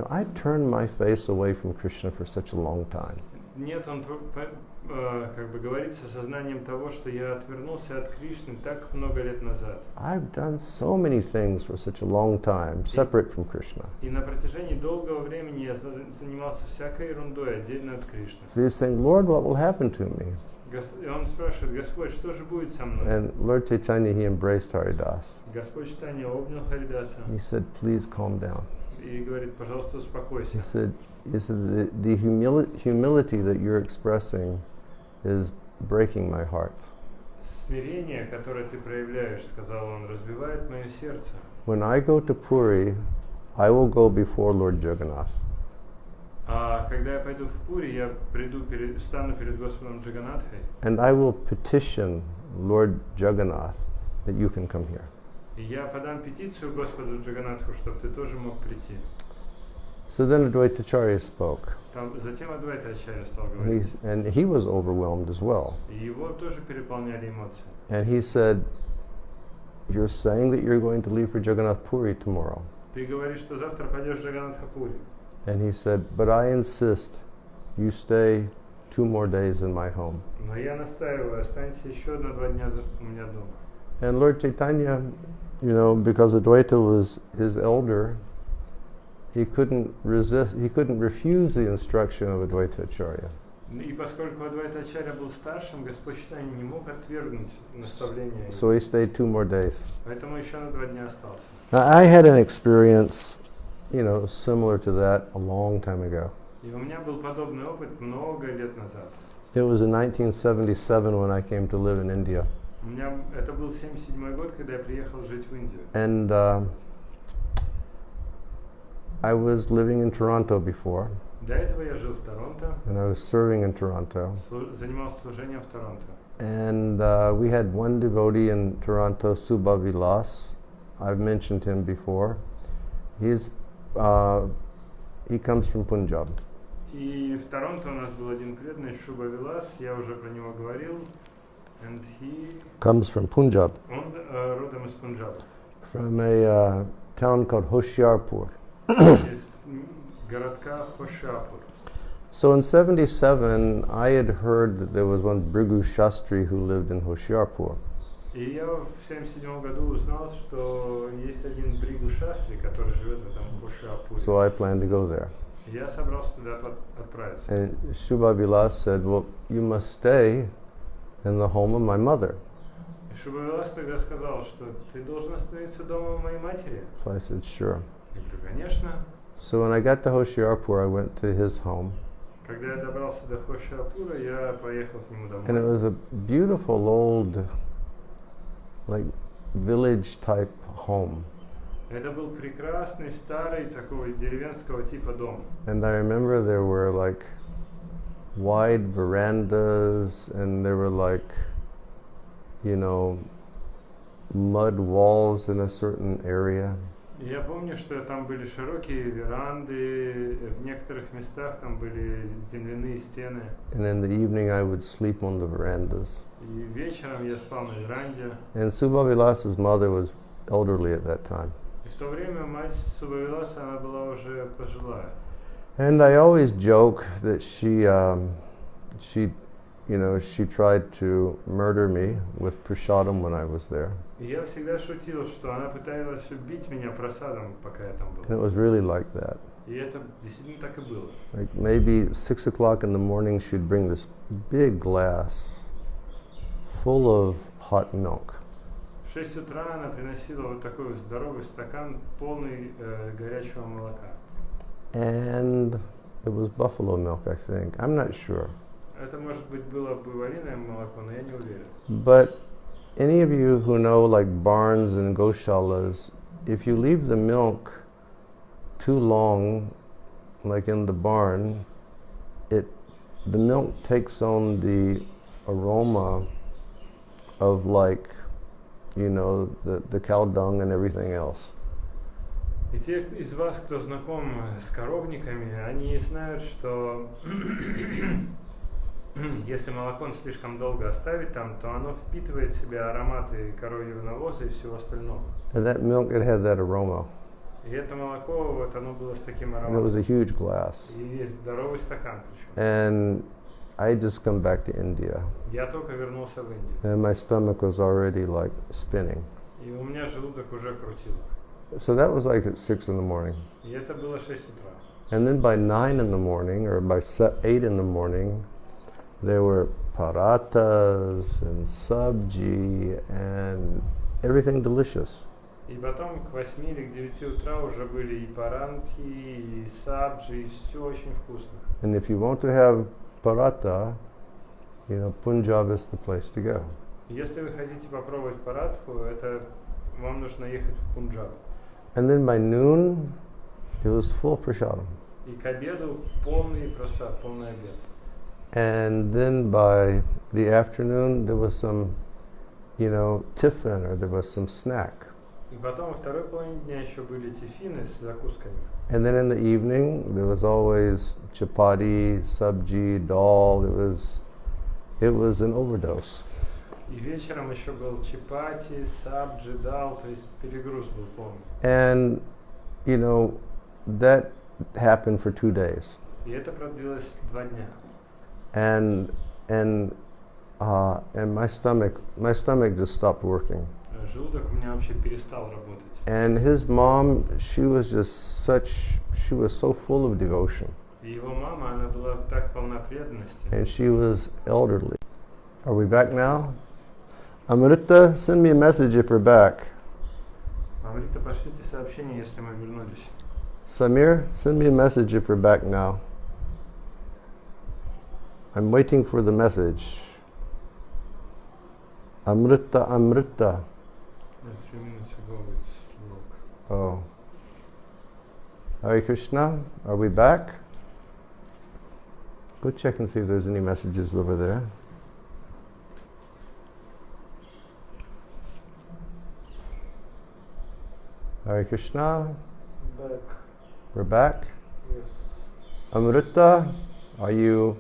I turned my face away from Krishna for such a long time. Нет, он как бы говорит со сознанием того, что я отвернулся от Кришны так много лет назад. I've done so many things for such a long time, separate from Krishna. И на протяжении долгого времени я занимался всякой ерундой, отдельно от Кришны. So he's saying, Lord, what will happen to me? И он спрашивает, Господь, что же будет со мной? And Lord Chaitanya, he embraced Haridas. Господь Чайтанья обнял Харидаса. He said, please calm down. И говорит, пожалуйста, успокойся. He said the humility that you're expressing is breaking my heart. Смирение, которое ты проявляешь, сказал он, разбивает мое сердце. When I go to Puri, I will go before Lord Jagannath. А когда я пойду в Пури, я встану перед Господом Джаганнатхой. And I will petition Lord Jagannath that you can come here. И я подам петицию Господу Джаганнатху, чтобы ты тоже мог прийти. So then Advaita Acharya spoke. Затем Адвайта Ачарья стал говорить. And he was overwhelmed as well. И его тоже переполняли эмоции. And he said, you're saying that you're going to leave for Jagannath Puri tomorrow. Ты говоришь, что завтра пойдешь в Джаганнатха-пури. And he said, but I insist you stay 2 more days in my home. Но я настаиваю, останься еще 1-2 дня у меня дома. And Lord Chaitanya, because Advaita was his elder, he couldn't refuse the instruction of Advaita Acharya. И поскольку Адвайта Ачарья был старшим, Господь Чайтанья не мог отвергнуть наставление. So he stayed 2 more days. Поэтому еще на 2 дня остался. Now, I had an experience, similar to that a long time ago. И у меня был подобный опыт много лет назад. It was in 1977 when I came to live in India. У меня это был 77 год, когда я приехал жить в Индию. And I was living in Toronto before. До этого я жил в Торонто. And I was serving in Toronto. Занимался служением в Торонто. And we had one devotee in Toronto, Subha Vilas. I've mentioned him before. He comes from Punjab. И в Торонто у нас был один преданный, Шуба Вилас, я уже про него говорил. And he comes from Punjab. Он родом из Пунджаба. From a town called Hoshiarpur. Из городка Хошиарпур. So in 77, I had heard that there was one Bhrigu Shastri who lived in Hoshiarpur. И я в 77 году узнал, что есть один Бригу Шастри, который живет в этом Хошиарпуре. So I planned to go there. Я собрался туда отправиться. And Shubha Vilas said, well, you must stay in the home of my mother. И Шуба Вилас тогда сказал, что ты должен остановиться дома моей матери. So I said, sure. Я говорю, конечно. So when I got to Hoshiarpur, I went to his home. Когда я добрался до Хошиарпура, я поехал к нему домой. And it was a beautiful old, village type home. Это был прекрасный старый такой деревенского типа дом. And I remember there were wide verandas, and there were mud walls in a certain area. Я помню, что там были широкие веранды, в некоторых местах там были земляные стены. And in the evening I would sleep on the verandas. И вечером я спал на веранде. And Subha Vilas's mother was elderly at that time. И в то время мать Суба Виласа, она была уже пожилая. And I always joke that she tried to murder me with prasadam when I was there. И я всегда шутил, что она пыталась убить меня просадом, пока я там был. And it was really like that. И это действительно так и было. Like maybe 6 o'clock in the morning, she'd bring this big glass full of hot milk. В 6 утра она приносила вот такой здоровый стакан, полный горячего молока. And it was buffalo milk, I think. I'm not sure. Это, может быть, было бывалиное молоко, но я не уверен. But any of you who know like barns and goshalas, if you leave the milk too long, like in the barn, the milk takes on the aroma of like, you know, the cow dung and everything else. И те из вас, кто знаком с коровниками, они знают, что если молоко слишком долго оставить там, то оно впитывает в себя ароматы коровьего навоза и всего остального. And that milk, it had that aroma. И это молоко, вот оно было с таким And it was ароматом. a huge glass. И есть здоровый стакан причем. And I just come back to India. Я только вернулся в Индию. And my stomach was already like spinning. И у меня желудок уже крутило. So that was like at 6 in the morning. И это было 6 утра. And then by 9 in the morning, or by 8 in the morning, there were parathas and sabji and everything delicious. И потом к 8 или к 9 утра уже были и паранки, и сабджи, и все очень вкусно. And if you want to have paratha, you know, Punjab is the place to go. Если вы хотите попробовать паратху, это вам нужно ехать в Пунджаб. And then by noon, it was full prasadam. И к обеду полный просад, полный обед. And then by the afternoon, there was some, you know, tiffin, or there was some snack. И потом во второй половине дня еще были тифины с закусками. And then in the evening, there was always chapati, sabji, dal. It was an overdose. И вечером еще был чапати, сабджи, дал, то есть перегруз был полный. And, you know, that happened for 2 days. И это продлилось 2 дня. And my stomach just stopped working. Желудок у меня вообще перестал работать. And his mom, she was so full of devotion. И его мама, она была так полна преданности. And she was elderly. Are we back now? Amrita, send me a message if we're back. Амрита, пошлите сообщение, если мы вернулись. Samir, send me a message if we're back now. I'm waiting for the message. Amrita, Amrita. 3 minutes ago it's broke. Oh. Hare Krishna, are we back? Go check and see if there's any messages over there. Hare Krishna, Back. we're back. Yes. Amrita, are you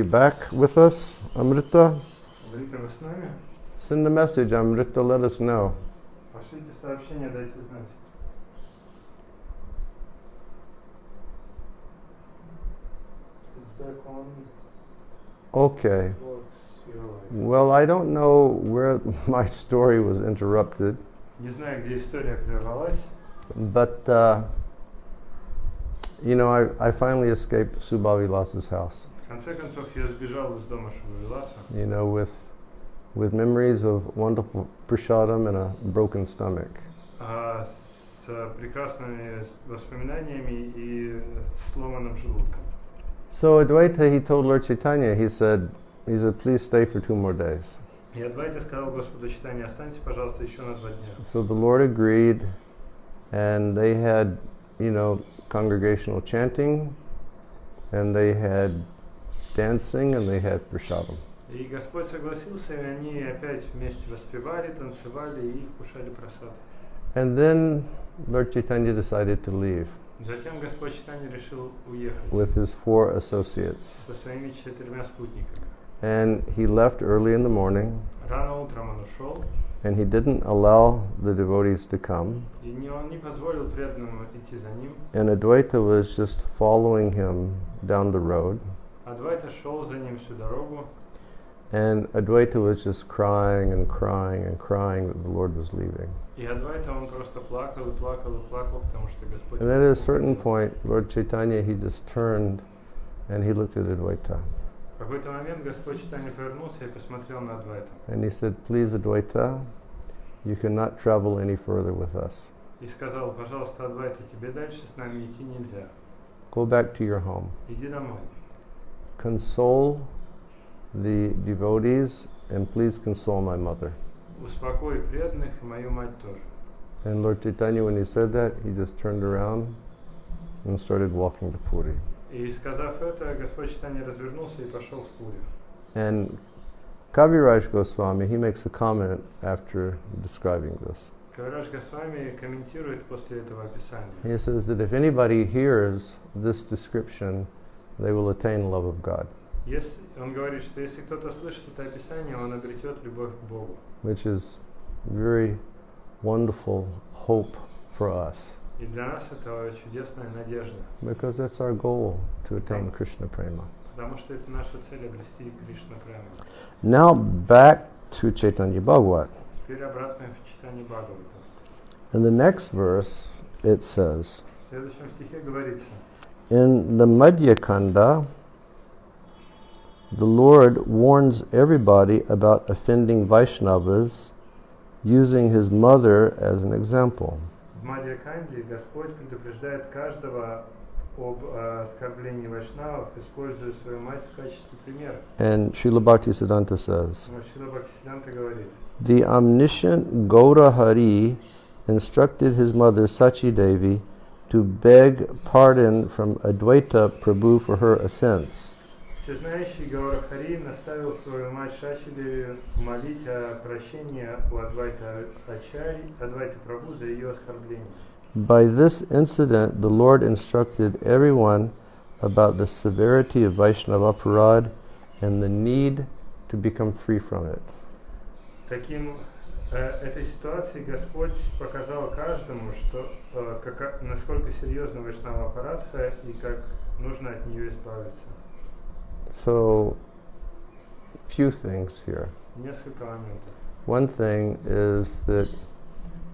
back with us? Amrita, Амрита, вы с нами? send a message. Amrita, let us know. Пошлите сообщение, дайте знать. It's back on. Okay. Works. You're right. Well, I don't know where my story was interrupted, Не знаю, где история прервалась, but you know, I finally escaped Subhavilas's house. в конце концов я сбежал из дома Шубавиласа, You know, with memories of wonderful prasadam and a broken stomach. с прекрасными воспоминаниями и сломанным желудком. So Advaita, he told Lord Chaitanya, he said, please stay for 2 more days. И Адвайта сказал Господу Чайтанье, останьтесь, пожалуйста, еще на 2 дня. So the Lord agreed, and they had, you know, congregational chanting, and they had dancing, and they had prasadam. И Господь согласился, и они опять вместе воспевали, танцевали и вкушали просад. And then Lord Chaitanya decided to leave Затем Господь Чайтанья решил уехать with his 4 associates. со своими 4 спутниками. And he left early in the morning, Рано утром он ушел, and he didn't allow the devotees to come. и он не позволил преданным идти за ним. And Advaita was just following him down the road. Адвайта шел за ним всю дорогу. And Advaita was just crying and crying and crying that the Lord was leaving. И Адвайта, он просто плакал и плакал и плакал, потому что Господь... And then at a certain point, Lord Chaitanya, he just turned and he looked at Advaita. В какой-то момент Господь Чайтанья повернулся и посмотрел на Адвайту. And he said, please, Advaita, you cannot travel any further with us. И сказал, пожалуйста, Адвайта, тебе дальше с нами идти нельзя. Go back to your home. Иди домой. Console the devotees and please console my mother. Успокой преданных и мою мать тоже. And Lord Chaitanya, when he said that, he just turned around and started walking to Puri. И сказав это, Господь Чайтанья развернулся и пошел в Пури. And Kaviraj Goswami, he makes a comment after describing this. Кавирадж Госвами комментирует после этого описания. He says that if anybody hears this description, they will attain love of God. Он говорит, что если кто-то слышит это описание, он обретет любовь к Богу. Which is very wonderful hope for us. И для нас это чудесная надежда. Because that's our goal, to attain Krishna Prema. Потому что это наша цель обрести Кришна Прему. Now back to Chaitanya Bhagavata. Теперь обратно в читании Бхагавата. In the next verse, it says, В следующем стихе говорится: in the Madhya Kanda, the Lord warns everybody about offending Vaishnavas, using his mother as an example. В Мадья-канде Господь предупреждает каждого об оскорблении вайшнавов, используя свою мать в качестве примера. And Srila Bhaktisiddhanta says, Шрила Бхактисиддханта говорит: the omniscient Gaura Hari instructed his mother Sachi Devi to beg pardon from Advaita Prabhu for her offense. Всезнающий Гаура Хари наставил свою мать Шачи Деви молить о прощении у Адвайта Прабху за ее оскорбление. By this incident, the Lord instructed everyone about the severity of Vaishnava aparad and the need to become free from it. Этой ситуации Господь показал каждому, что насколько серьезна Вайшнава апарадха и как нужно от нее избавиться. So, few things here. Несколько моментов. One thing is that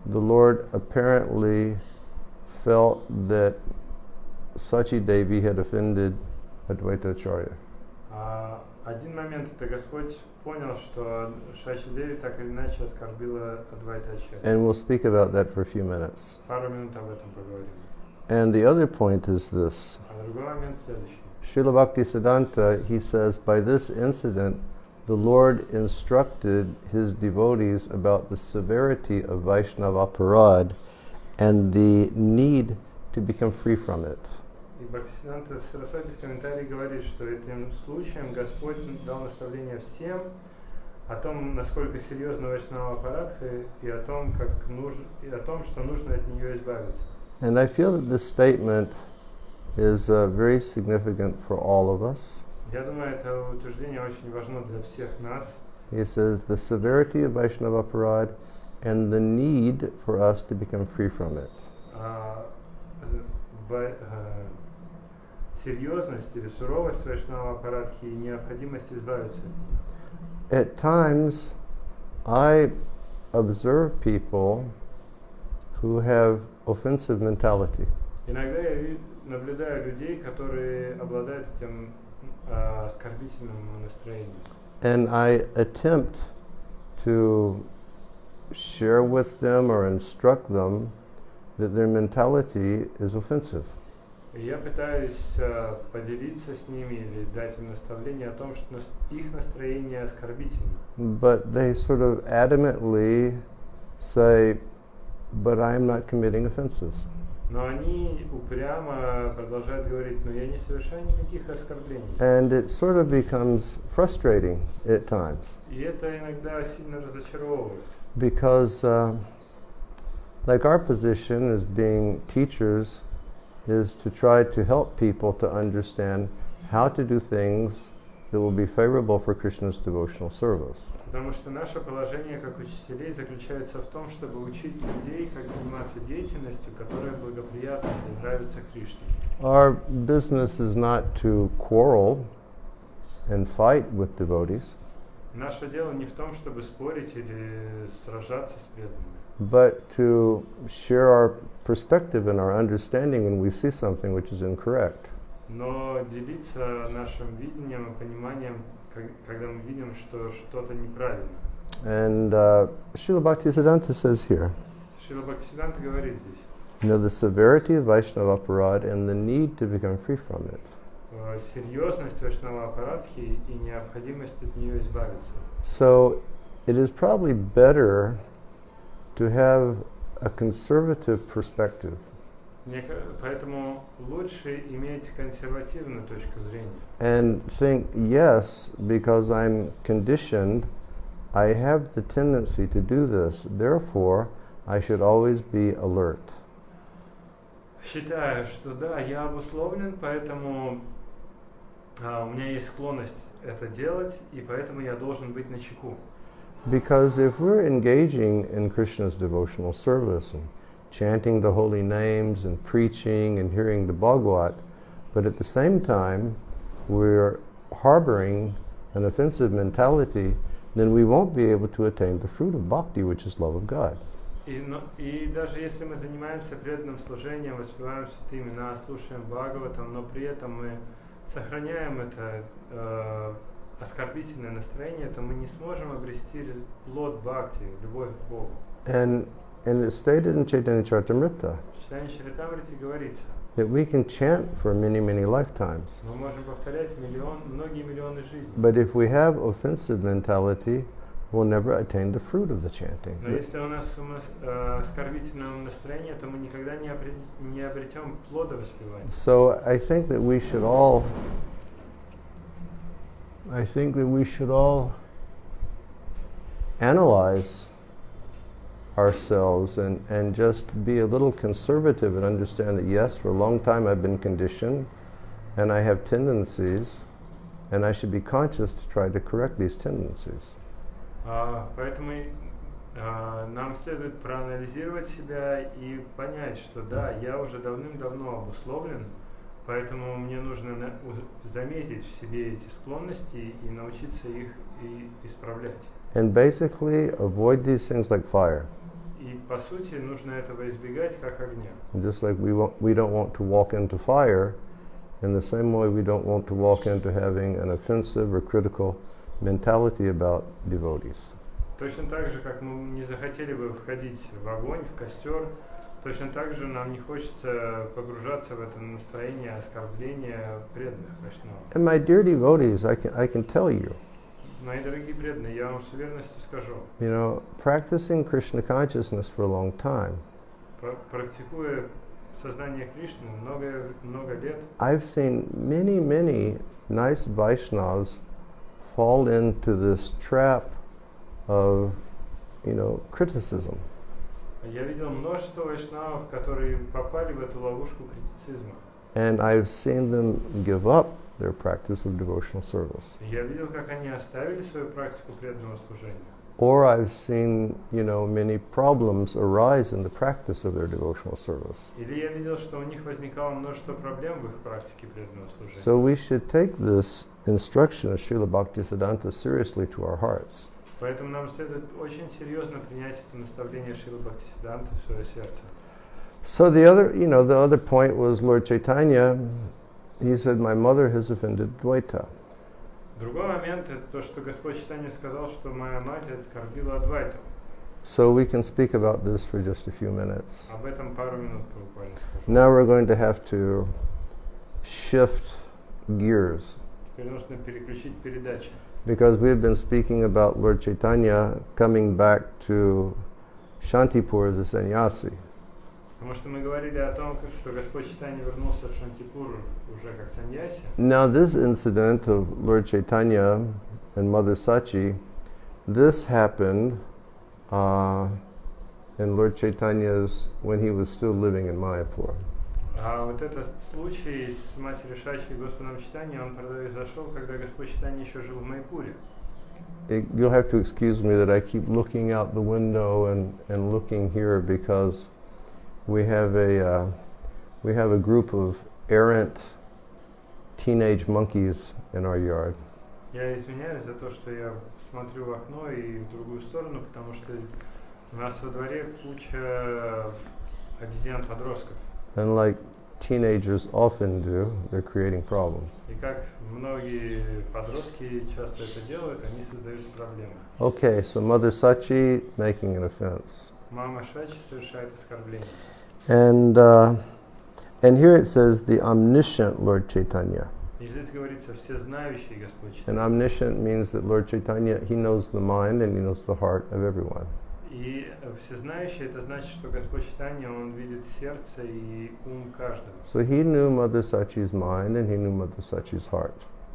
the Lord apparently felt that Sachi Devi had offended Advaita Acharya. Один момент, это Господь понял, что Шачи Деви так или иначе оскорбила Адвайта Ачарья. And we'll speak about that for a few minutes. Пару минут об этом поговорим. And the other point is this. А другой момент следующий. Srila Bhaktisiddhanta, he says, by this incident, the Lord instructed his devotees about the severity of Vaishnava aparad and the need to become free from it. И Бхактисиддханта Сарасвати в комментарии говорит, что этим случаем Господь дал наставление всем о том, насколько серьезна Вайшнава апарадха и о том, что нужно от нее избавиться. And I feel that this statement is very significant for all of us. Я думаю, это утверждение очень важно для всех нас. He says the severity of Vaishnava aparad and the need for us to become free from it. Серьезность или суровость Вайшнава апарадхи и необходимость избавиться от нее. At times, I observe people who have offensive mentality. Иногда я наблюдаю людей, которые обладают этим оскорбительным настроением. And I attempt to share with them or instruct them that their mentality is offensive. И я пытаюсь поделиться с ними или дать им наставление о том, что их настроение оскорбительно. But they sort of adamantly say, but I am not committing offenses. Но они упрямо продолжают говорить, но я не совершаю никаких оскорблений. And it sort of becomes frustrating at times. И это иногда сильно разочаровывает. Because like our position as being teachers is to try to help people to understand how to do things that will be favorable for Krishna's devotional service. Потому что наше положение как учителей заключается в том, чтобы учить людей, как заниматься деятельностью, которая благоприятна и нравится Кришне. Our business is not to quarrel and fight with devotees. Наше дело не в том, чтобы спорить или сражаться с преданными, but to share our perspective and our understanding when we see something which is incorrect. но делиться нашим видением и пониманием, когда мы видим, что что-то неправильно. And Srila Bhaktisiddhanta says here, Шрила Бхактисиданта говорит здесь, you know, the severity of Vaishnava aparad and the need to become free from it. Серьезность Вайшнава апарадхи и необходимость от нее избавиться. So it is probably better to have a conservative perspective. Поэтому лучше иметь консервативную точку зрения. And think, yes, because I'm conditioned, I have the tendency to do this, therefore I should always be alert. Считаю, что да, я обусловлен, поэтому у меня есть склонность это делать, и поэтому я должен быть начеку. Because if we're engaging in Krishna's devotional service and chanting the holy names and preaching and hearing the Bhagavat, but at the same time we're harboring an offensive mentality, then we won't be able to attain the fruit of bhakti, which is love of God. И даже если мы занимаемся преданным служением, воспеваем святые имена, слушаем Бхагаватам, но при этом мы сохраняем это оскорбительное настроение, то мы не сможем обрести плод бхакти, любовь к Богу. And it's stated in Chaitanya Charitamrita В Чайтанье Чаритамрите говорится, that we can chant for many, many lifetimes. мы можем повторять многие миллионы жизней. But if we have offensive mentality, we'll never attain the fruit of the chanting. Но если у нас оскорбительное настроение, то мы никогда не обретем плода воспевания. So I think that we should all analyze ourselves and just be a little conservative and understand that yes, for a long time I've been conditioned and I have tendencies and I should be conscious to try to correct these tendencies. Поэтому нам следует проанализировать себя и понять, что да, я уже давным-давно обусловлен, поэтому мне нужно заметить в себе эти склонности и научиться их исправлять. And basically avoid these things like fire. И по сути нужно этого избегать как огня. And just like we don't want to walk into fire, in the same way we don't want to walk into having an offensive or critical mentality about devotees. Точно так же, как мы не захотели бы входить в огонь, в костер, точно так же нам не хочется погружаться в это настроение оскорбления преданных вайшнавов. And my dear devotees, I can tell you, Мои дорогие преданные, я вам с уверенностью скажу, you know, practicing Krishna consciousness for a long time, практикуя сознание Кришны много лет, I've seen many, many nice Vaishnavas fall into this trap of, you know, criticism. я видел множество вайшнавов, которые попали в эту ловушку критицизма. And I've seen them give up their practice of devotional service. Я видел, как они оставили свою практику преданного служения. Or I've seen, you know, many problems arise in the practice of their devotional service. Или я видел, что у них возникало множество проблем в их практике преданного служения. So we should take this instruction of Srila Bhaktisiddhanta seriously to our hearts. Поэтому нам следует очень серьезно принять это наставление Шрилы Бхактисиддханты в свое сердце. So the other point was Lord Chaitanya. He said, "My mother has offended Dvaita." Другой момент это то, что Господь Чайтанья сказал, что моя мать оскорбила Адвайту. So we can speak about this for just a few minutes. Об этом пару минут буквально скажу. Now we're going to have to shift gears Теперь нужно переключить передачи. because we've been speaking about Lord Chaitanya coming back to Shantipur as a sannyasi. Потому что мы говорили о том, что Господь Чайтанья вернулся в Шантипур уже как саньяси. Now this incident of Lord Chaitanya and Mother Sachi, this happened in Lord Chaitanya's, when he was still living in Mayapur. А вот этот случай с матерью Шачи и Господом Чайтаньей, он произошел, когда Господь Чайтанья еще жил в Майпуре. You'll have to excuse me that I keep looking out the window and looking here because we have a group of errant teenage monkeys in our yard. Я извиняюсь за то, что я смотрю в окно и в другую сторону, потому что у нас во дворе куча обезьян-подростков. And like teenagers often do, they're creating problems. И как многие подростки часто это делают, они создают проблемы. Okay, so Mother Sachi making an offense. Мама Шачи совершает оскорбление. And here it says the omniscient Lord Chaitanya. И здесь говорится всезнающий Господь And Чайтанья. omniscient means that Lord Chaitanya, he knows the mind and he knows the heart of everyone. И всезнающий это значит, что Господь Чайтанья, он видит сердце и ум каждого. So he knew Mother Sachi's mind and he knew Mother Sachi's heart.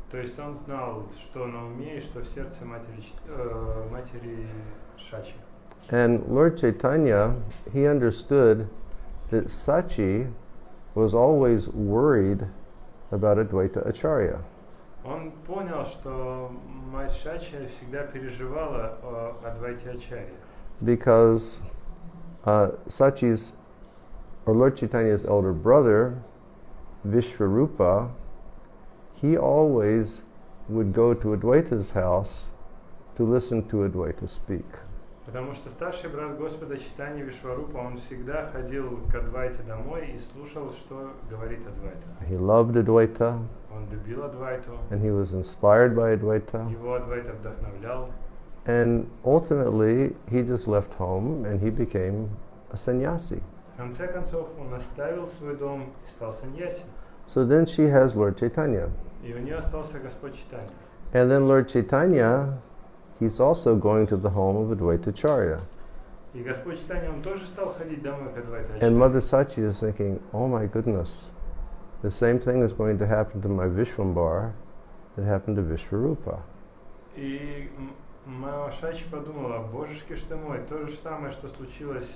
То есть он знал, что на уме и что в сердце матери Шачи. And Lord Chaitanya, he understood that Sachi was always worried about Advaita Acharya. Он понял, что мать Шачи всегда переживала о Адвайте Ачарье. Because Sachi's, or Lord Chaitanya's elder brother, Vishvarupa, he always would go to Advaita's house to listen to Advaita speak. Потому что старший брат Господа Чайтаньи Вишварупа, он всегда ходил к Адвайте домой и слушал, что говорит Адвайта. He loved Advaita, Он любил Адвайту, and he was inspired by Advaita. его Адвайта вдохновлял. And ultimately, he just left home and he became a sannyasi. В конце концов, он оставил свой дом и стал саньяси. So then she has Lord Chaitanya. И у нее остался Господь Чайтанья. And then Lord Chaitanya, he's also going to the home of Advaita Acharya. И Господь Чайтанья, он тоже стал ходить домой к Адвайте And Ачарье. Mother Sachi is thinking, oh my goodness, the same thing is going to happen to my Vishwambar that happened to Vishvarupa. И мама Шачи подумала, божечки ж ты мой, то же самое, что случилось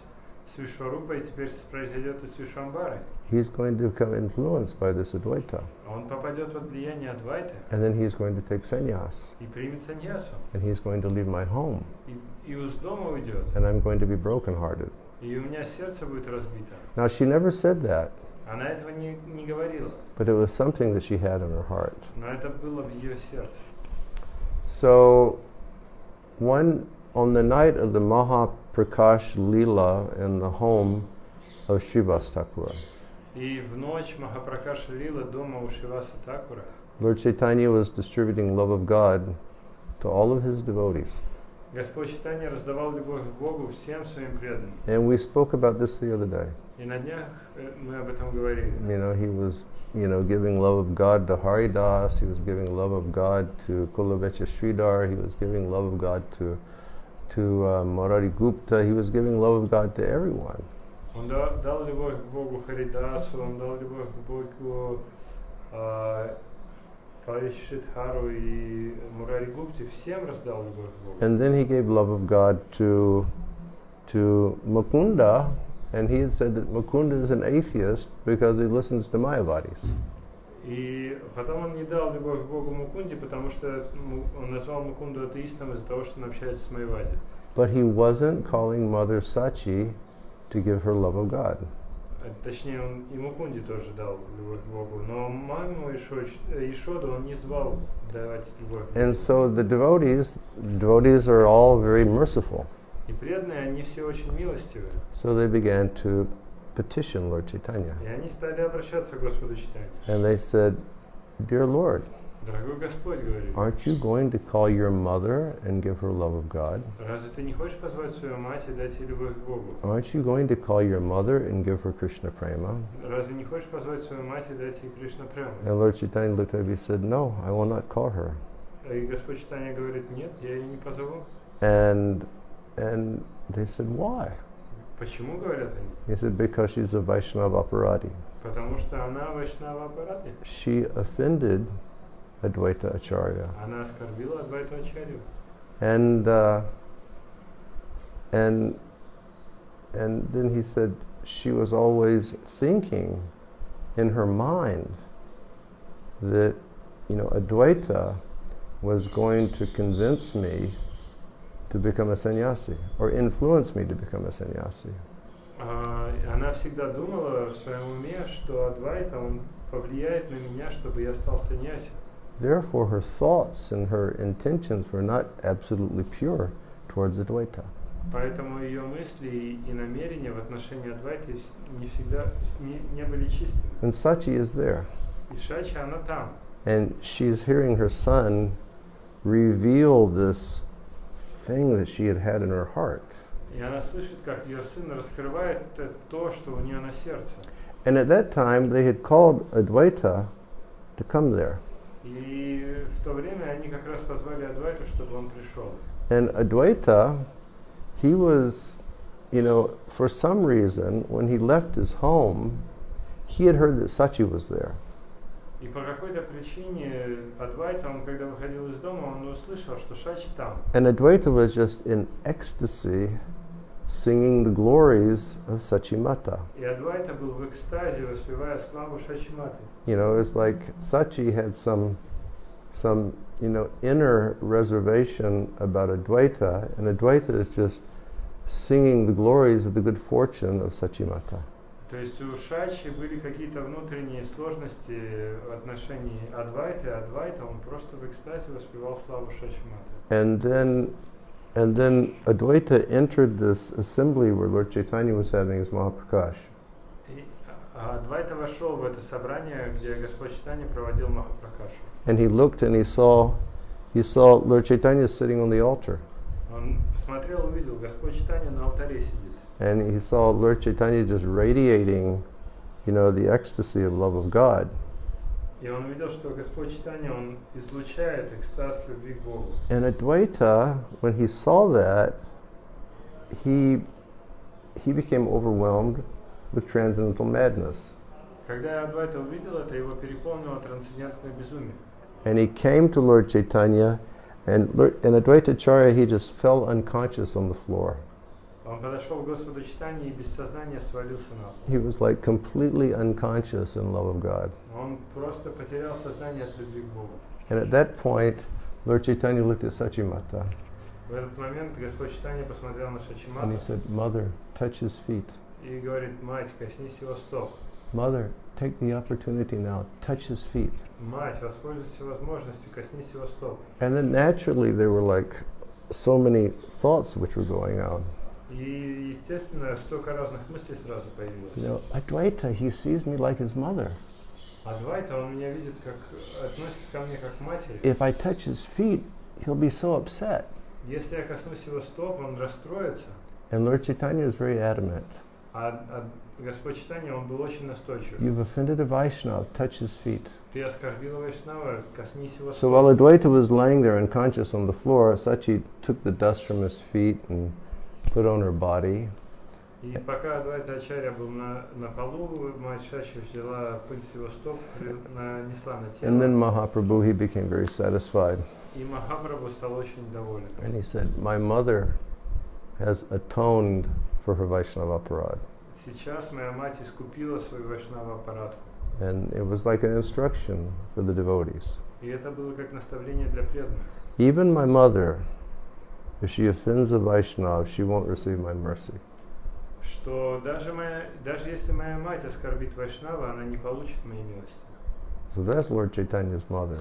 с Вишварупой, теперь произойдет и с Вишвамбарой. He's going to become influenced by this Advaita. Он попадет под влияние Адвайты And then he's going to take sannyas. и примет саньясу. And he's going to leave my home. И из дома уйдет. And I'm going to be brokenhearted. И у меня сердце будет разбито. Now she never said that, Она этого не говорила, but it was something that she had in her heart. но это было в ее сердце. So on the night of the Mahaprakash Leela in the home of Srivas Thakura, И в ночь Махапракаша Лила дома у Шриваса Такура Lord Chaitanya was distributing love of God to all of his devotees. Господь Чайтанья раздавал любовь к Богу всем своим преданным. And we spoke about this the other day. И на днях мы об этом говорили. You know, he was, giving love of God to Haridas, he was giving love of God to Kulavecha Sridhar, he was giving love of God to Murari Gupta, he was giving love of God to everyone. Он дал любовь к Богу Харидасу, он дал любовь к Богу Паришидхару и Мурари Гупте, всем раздал любовь к Богу. And then he gave love of God to Mukunda, and he had said that Mukunda is an atheist because he listens to Mayavadis. И потом он не дал любовь к Богу Мукунде, потому что он назвал Мукунду атеистом из-за того, что он общается с Майавади. But he wasn't calling Mother Sachi to give her love of God. Точнее, он и Мукунде тоже дал любовь к Богу, но маму Ишоду он не звал давать любовь к Богу. And so the devotees are all very merciful. И преданные, они все очень милостивы. So they began to petition Lord Chaitanya. И они стали обращаться к Господу Чайтанье. And they said, Dear Lord, Дорогой Господь, говорит, aren't you going to call your mother and give her love of God? разве ты не хочешь позвать свою мать и дать ей любовь к Богу? Aren't you going to call your mother and give her Krishna prema? Разве не хочешь позвать свою мать и дать ей Кришна прему? And Lord Chaitanya looked at him and said, No, I will not call her. И Господь Чайтанья говорит, нет, я ее не позову. And they said, Why? Почему, говорят они? He said, Because she's a Vaishnava aparati. Потому что она Вайшнава Апарати. She offended Advaita Acharya. Она оскорбила Адвайту Ачарью. And then he said she was always thinking in her mind that, Advaita was going to convince me to become a sannyasi or influence me to become a sannyasi. Она всегда думала в своем уме, что Адвайта, он повлияет на меня, чтобы я стал саньяси. Therefore, her thoughts and her intentions were not absolutely pure towards Advaita. Поэтому ее мысли и намерения в отношении Адвайты не всегда не были чистыми. And Sachi is there. И Шачи, она там. And she's hearing her son reveal this thing that she had had in her heart. И она слышит, как ее сын раскрывает то, что у нее на сердце. And at that time, they had called Advaita to come there. И в то время они как раз позвали Адвайту, чтобы он пришел. And Advaita, he was, for some reason, when he left his home, he had heard that Sachi was there. И по какой-то причине Адвайта, он когда выходил из дома, он услышал, что Шачи там. And Advaita was just in ecstasy, singing the glories of Sachimata. И Адвайта был в экстазе, воспевая славу Шачиматы. It's like Sachi had some inner reservation about Advaita, and Advaita is just singing the glories of the good fortune of Sachimata. То есть у Шачи были какие-то внутренние сложности в отношении Адвайты, а Адвайта, он просто в экстазе воспевал славу Шачиматы. And then Advaita entered this assembly where Lord Chaitanya was having his Mahaprakash. И Адвайта вошел в это собрание, где Господь Чайтанья проводил Махапракашу. And he looked and he saw Lord Chaitanya sitting on the altar. Он посмотрел, увидел, Господь Чайтанья на алтаре сидит. And he saw Lord Chaitanya just radiating, the ecstasy of love of God. И он увидел, что Господь Чайтанья, он излучает экстаз любви к Богу. And Advaita, when he saw that, he became overwhelmed with transcendental madness. Когда Адвайта увидел это, его переполнило трансцендентное безумие. And he came to Lord Chaitanya, and Advaita Acharya, he just fell unconscious on the floor. Он подошел к Господу Чайтанье и без сознания свалился на пол. He was like completely unconscious in love of God. Он просто потерял сознание от любви к Богу. And at that point, Lord Chaitanya looked at Sachimata. В этот момент Господь Чайтанья посмотрел на And he Шачимату said, Mother, touch his feet. и говорит: мать, коснись его стоп. Mother, take the opportunity now, touch his feet. Мать, воспользуйся возможностью, коснись его стоп. And then naturally there were like so many thoughts which were going on. И, естественно, столько разных мыслей сразу появилось. Advaita, he sees me like his mother. Адвайта, он меня видит, как относится ко мне как к матери. If I touch his feet, he'll be so upset. Если я коснусь его стоп, он расстроится. And Lord Chaitanya is very adamant. А Господь Чайтанья, он был очень настойчив. You've offended a Vaishnava, touch his feet. Ты оскорбил Вайшнава, коснись его So стоп. while Advaita was lying there unconscious on the floor, Sachi took the dust from his feet and put on her body. И пока Адвайта Ачарья был на полу, мать Шачи взяла пыль с его стоп, нанесла на тело. And then Mahaprabhu, he became very satisfied. И Махапрабху стал очень доволен. And he said, my mother has atoned for her Vaishnava aparad. Сейчас моя мать искупила свою Вайшнава аппарату. And it was like an instruction for the devotees. И это было как наставление для преданных. Even my mother, if she offends a Vaishnava, she won't receive my mercy. Что даже если моя мать оскорбит Вайшнава, она не получит моей милости. So that's Lord Chaitanya's mother.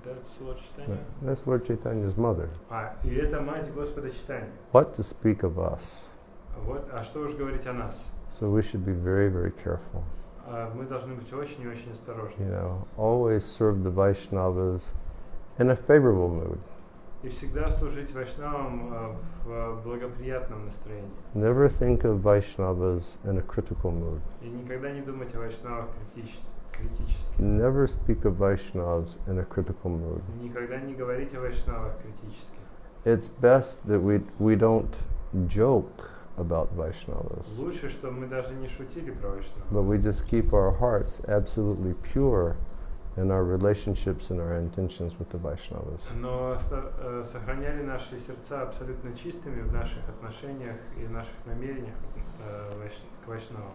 That's Lord Chaitanya? That's Lord Chaitanya's mother. И это мать Господа Чайтаньи. What to speak of us? Вот, а что уж говорить о нас? So we should be very, very careful. Мы должны быть очень и очень осторожны. Always serve the Vaishnavas in a favorable mood. И всегда служить Вайшнавам в благоприятном настроении. Never think of Vaishnavas in a critical mood. И никогда не думать о Вайшнавах критически. Never speak of Vaishnavas in a critical mood. Никогда не говорить о Вайшнавах критически. It's best that we don't joke about Vaishnavas. Лучше, чтобы мы даже не шутили про Вайшнавов. But we just keep our hearts absolutely pure in our relationships and our intentions with the Vaishnavas. Но сохраняли наши сердца абсолютно чистыми в наших отношениях и наших намерениях к Вайшнавам.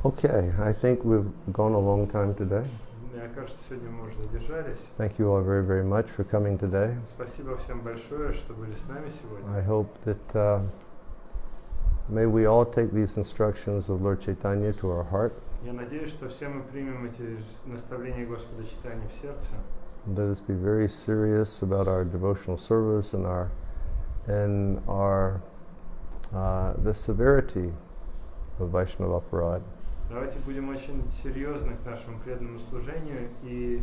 Okay, I think we've gone a long time today. Мне кажется, сегодня мы уже задержались. Thank you all very, very much for coming today. Спасибо всем большое, что были с нами сегодня. I hope that may we all take these instructions of Lord Chaitanya to our heart. Я надеюсь, что все мы примем эти наставления Господа Чайтаньи в сердце. Let us be very serious about our devotional service and the severity of Vaishnava aparad. Давайте будем очень серьезны к нашему преданному служению и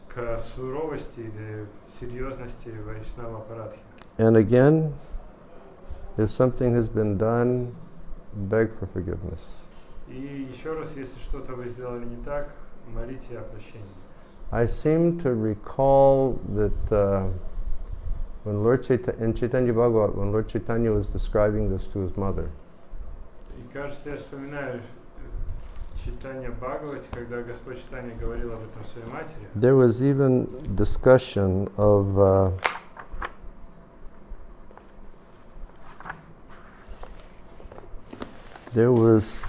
к суровости или серьезности Вайшнава апарадхи. And again, if something has been done, beg for forgiveness. И еще раз, если что-то вы сделали не так, молите о прощении. I seem to recall that when Lord in Chaitanya Bhagavata, when Lord Chaitanya was describing this to his mother, И кажется, я вспоминаю Чайтанья Бхагавате, когда Господь Чайтанья говорил об этом своей матери. there was even discussion of there was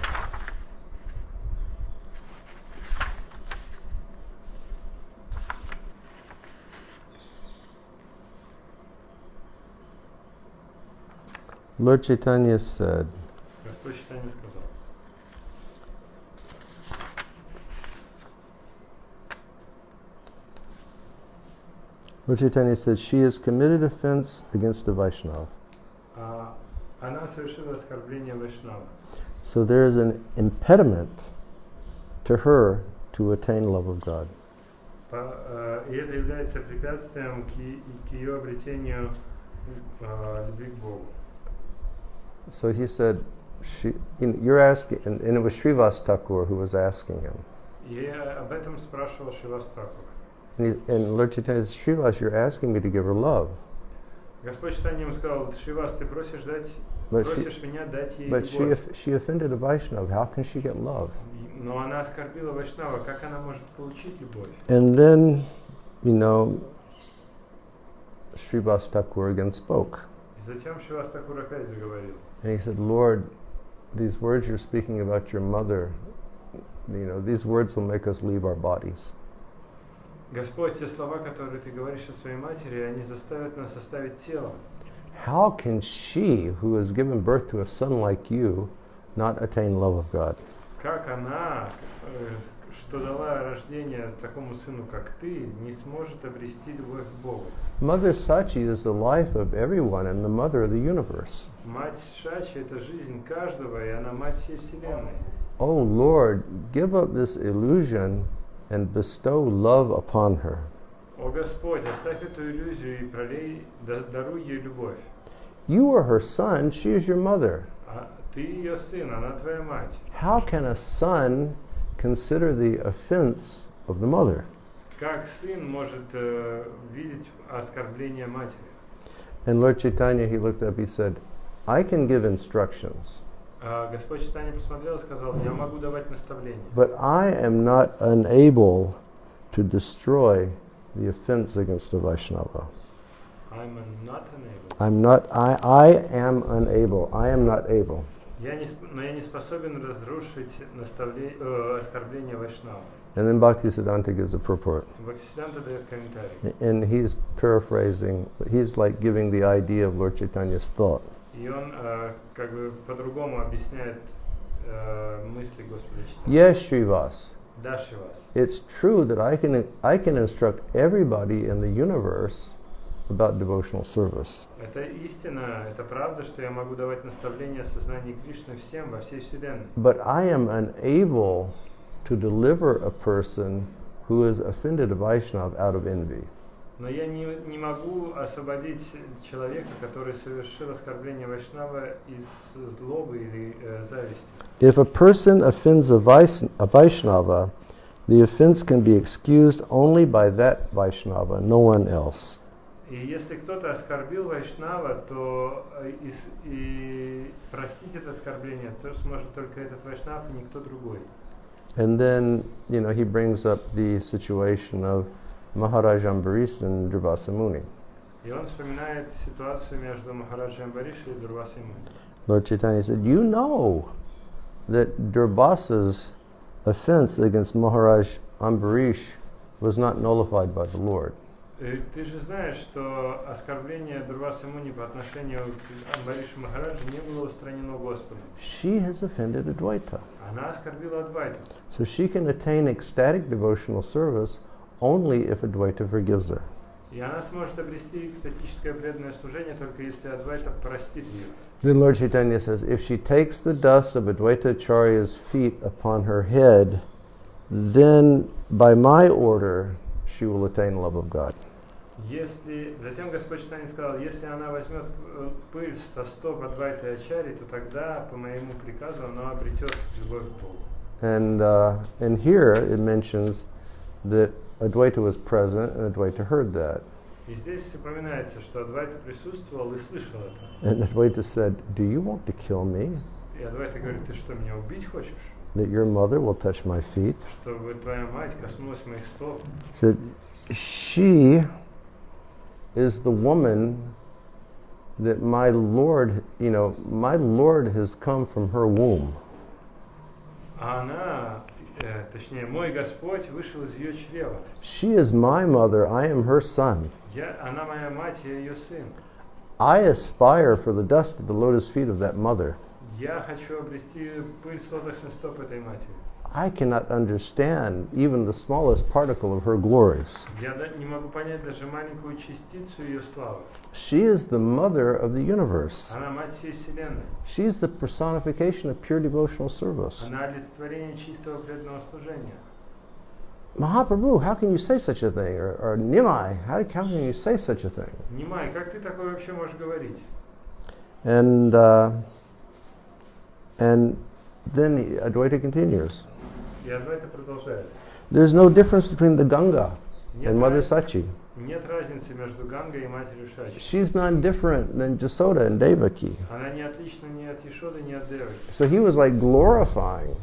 Lord Chaitanya said, Господь Чайтанья сказал, Lord Chaitanya said, she has committed offense against a Vaishnava. она совершила оскорбление Вайшнава. So there is an impediment to her to attain love of God. И это является препятствием к ее обретению любви к Богу. So he said, you're asking, and it was Srivas Thakur who was asking him. И об этом спрашивал Шривас Тхакур. And Lord Chaitanya said, Srivas, you're asking me to give her love. Господь Чайтанья ему сказал, Шривас, ты просишь меня дать ей But любовь. she offended a Vaishnava. How can she get love? Но она оскорбила Вайшнава, как она может получить любовь? And then, Srivas Thakur again spoke. И затем Шривас Тхакур опять заговорил. And he said, Lord, these words you're speaking about your mother, these words will make us leave our bodies. Господь, те слова, которые ты говоришь о своей матери, они заставят нас оставить тело. How can she, who has given birth to a son like you, not attain love of God? Как она, что дала рождение такому сыну, как ты, не сможет обрести любовь к Богу? Mother Sachi is the life of everyone and the mother of the universe. Мать Шачи — это жизнь каждого, и она мать всей вселенной. Oh Lord, give up this illusion and bestow love upon her. О Господь, оставь эту иллюзию и даруй ей любовь. You are her son, she is your mother. Ты ее сын, она твоя мать. How can a son consider the offense of the mother? Как сын может видеть оскорбление матери? And Lord Chaitanya, he looked up, he said, I can give instructions, Господь Чайтанья посмотрел и сказал, я могу давать наставления. but I am not unable to destroy the offense against a Vaishnava. I am not able. Но я не способен разрушить оскорбление Вайшнава. And then Bhaktisiddhanta gives a purport. Бхактисиддханта дает комментарий. And he's paraphrasing, he's like giving the idea of Lord Chaitanya's thought. И он как бы по-другому объясняет мысли Господа Чайтаньи. Yes, Srivas. Да, Шривас. It's true that I can instruct everybody in the universe about devotional service. Это истина, это правда, что я могу давать наставления о сознании Кришны всем во всей вселенной. But I am unable to deliver a person who has offended a Vaishnava out of envy. Но я не могу освободить человека, который совершил оскорбление Вайшнава из злобы или зависти. If a person offends a Vaishnava, the offense can be excused only by that Vaishnava, no one else. И если кто-то оскорбил Вайшнава, то и простить это оскорбление то сможет только этот Вайшнав и никто другой. And then, he brings up the situation of Maharaj Ambarish and Durvasa Muni. И он вспоминает ситуацию между Махараджей Амбаришем и Дурвасой Муни. Lord Chaitanya said, you know that Durvasa's offense against Maharaj Ambarish was not nullified by the Lord. Ты же знаешь, что оскорбление Дурваса Муни по отношению к Амбариши Махараджу не было устранено Господом. She has offended Advaita. Она оскорбила Адвайту. So she can attain ecstatic devotional service only if Advaita forgives her. И она сможет обрести экстатическое преданное служение только если Адвайта простит ее. Then Lord Chaitanya says, if she takes the dust of Advaita Acharya's feet upon her head, then by my order she will attain love of God. Затем Господь Чайтанья сказал, если она возьмет пыль со стоп Адвайты Ачарьи, то тогда по моему приказу она обретет любовь к Богу. And here it mentions that Advaita was present and Advaita heard that. И здесь упоминается, что Адвайта присутствовал и слышал это. And Advaita said, do you want to kill me? И Адвайта говорит, ты что, меня убить хочешь? That your mother will touch my feet? Чтобы твоя мать коснулась моих стоп. Said, she is the woman that my Lord, my Lord has come from her womb. А она, точнее, мой Господь вышел из ее чрева. She is my mother, I am her son. Она моя мать, я ее сын. I aspire for the dust of the lotus feet of that mother. Я хочу обрести пыль с лотосных стоп этой матери. I cannot understand even the smallest particle of her glories. Я не могу понять даже маленькую частицу ее славы. She is the mother of the universe. Она мать всей вселенной. She is the personification of pure devotional service. Она олицетворение чистого преданного служения. Mahaprabhu, how can you say such a thing? Or Nimai, how can you say such a thing? Нимай, как ты такое вообще можешь говорить? And then Advaita continues. И Адвайта продолжает. There's no difference between the Ganga and Mother Sachi. Нет разницы между Гангой и матерью Шачи. She's not different than Jasoda and Devaki. Она не отлична ни от Ешоды, ни от Деваки. So he was like glorifying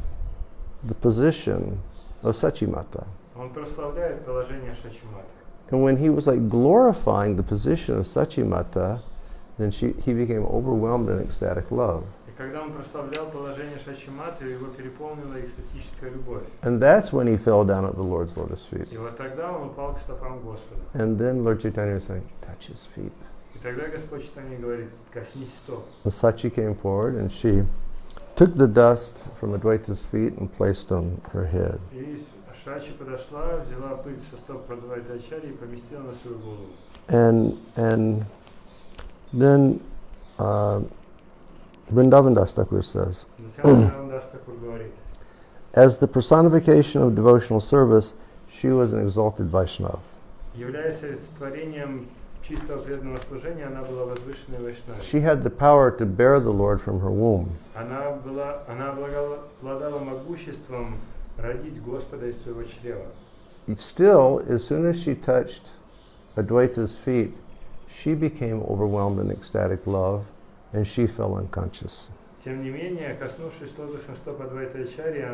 the position of Sachimata. Он прославляет положение Шачиматы. And when he was like glorifying the position of Sachimata, then he became overwhelmed in ecstatic love. И когда он прославлял положение Шачиматы, его переполнила экстатическая любовь. And that's when he fell down at the Lord's lotus feet. И вот тогда он упал к стопам Господа. And then Lord Chaitanya was saying, touch his feet. И тогда Господь Чайтанья говорит, коснись стоп. And Sachi came forward and she took the dust from Advaita's feet and placed on her head. И Шачи подошла, взяла пыль со стоп Адвайты Ачарьи и поместила на свою голову. And then Vrindavan Das Thakur says, as the personification of devotional service, she was an exalted Vaishnava. Являясь олицетворением чистого преданного служения, она была возвышенной Вайшнавой. She had the power to bear the Lord from her womb. Она обладала могуществом родить Господа из своего чрева. Still, as soon as she touched Advaita's feet, she became overwhelmed in ecstatic love, and she fell unconscious. Тем не менее, коснувшись лотосных стоп Адвайты Ачарьи,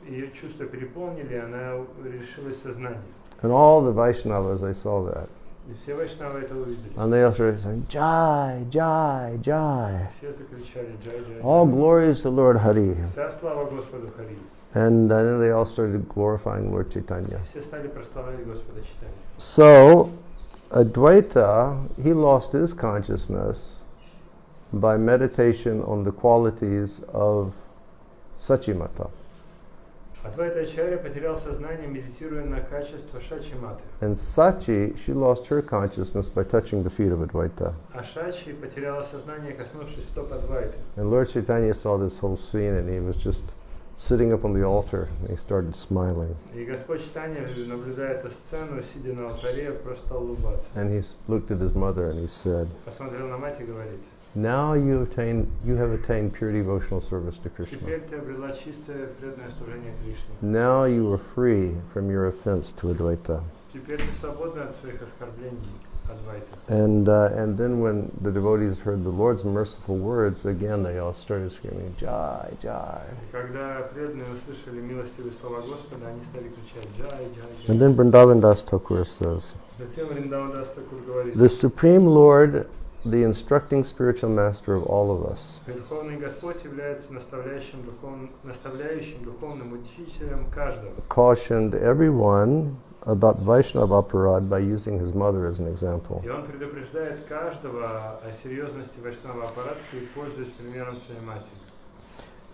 ее чувства переполнили, она решилась сознание. And all the Vaishnavas, they saw that. И все вайшнавы это увидели. And they all started saying, Jai, Jai, Jai. Все закричали Джай, Джай. All glories to Lord Hari. Вся слава Господу Хари. And then they all started glorifying Lord Chaitanya. Все стали прославлять Господа Чайтанью. So, Advaita, he lost his consciousness by meditation on the qualities of Sachimata. Адвайта Ачарья потерял сознание, медитируя на качество Шачиматы. And Sachi, she lost her consciousness by touching the feet of Advaita. А Шачи потеряла сознание, коснувшись стоп Адвайты. And Lord Chaitanya saw this whole scene and he was just sitting up on the altar and he started smiling. И Господь Чайтанья, наблюдая эту сцену, сидя на алтаре, просто стал улыбаться. And he looked at his mother and he said, Посмотрел на мать и говорит, now you have attained pure devotional service to Krishna. теперь ты обрела чистое преданное служение Кришне. Now you are free from your offense to Advaita. Теперь ты свободна от своих оскорблений Адвайты. And then when the devotees heard the Lord's merciful words, again they all started screaming, Jai, Jai. И когда преданные услышали милостивые слова Господа, они стали кричать Джай, Джай, Джай. And then Vrindavan Das Thakur says, Затем Вриндаван Дас Такур говорит, the Supreme Lord, the instructing spiritual master of all of us, Верховный Господь является наставляющим духовным учителем каждого. cautioned everyone about Vaishnava aparad by using his mother as an example. И он предупреждает каждого о серьезности Вайшнава аппаратха и пользуясь примером своей матери.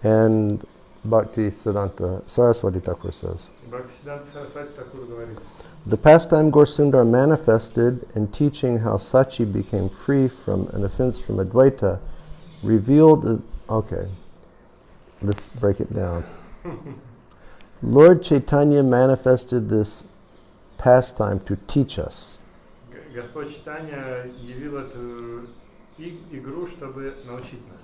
And Bhaktisiddhanta Saraswati Thakur says, И Бхактисиддханта Сарасвати Такур говорит: the pastime Gaur-Sundar manifested in teaching how Sachi became free from an offense from Advaita revealed... Okay, let's break it down. Lord Chaitanya manifested this pastime to teach us. Господь Чайтанья явил эту игру, чтобы научить нас.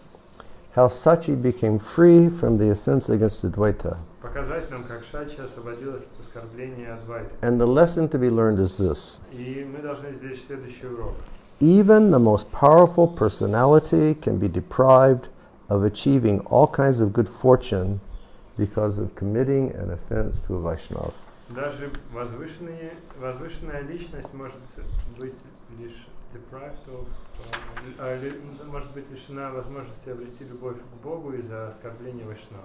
How Sachi became free from the offense against Advaita. Показать нам, как Шачи освободилась от оскорбления Адвайты. And the lesson to be learned is this. И мы должны извлечь следующий урок. Even the most powerful personality can be deprived of achieving all kinds of good fortune because of committing an offense to a Vaishnava. Даже возвышенная личность может быть лишь deprived of, может быть лишена возможности обрести любовь к Богу из-за оскорбления Вайшнава.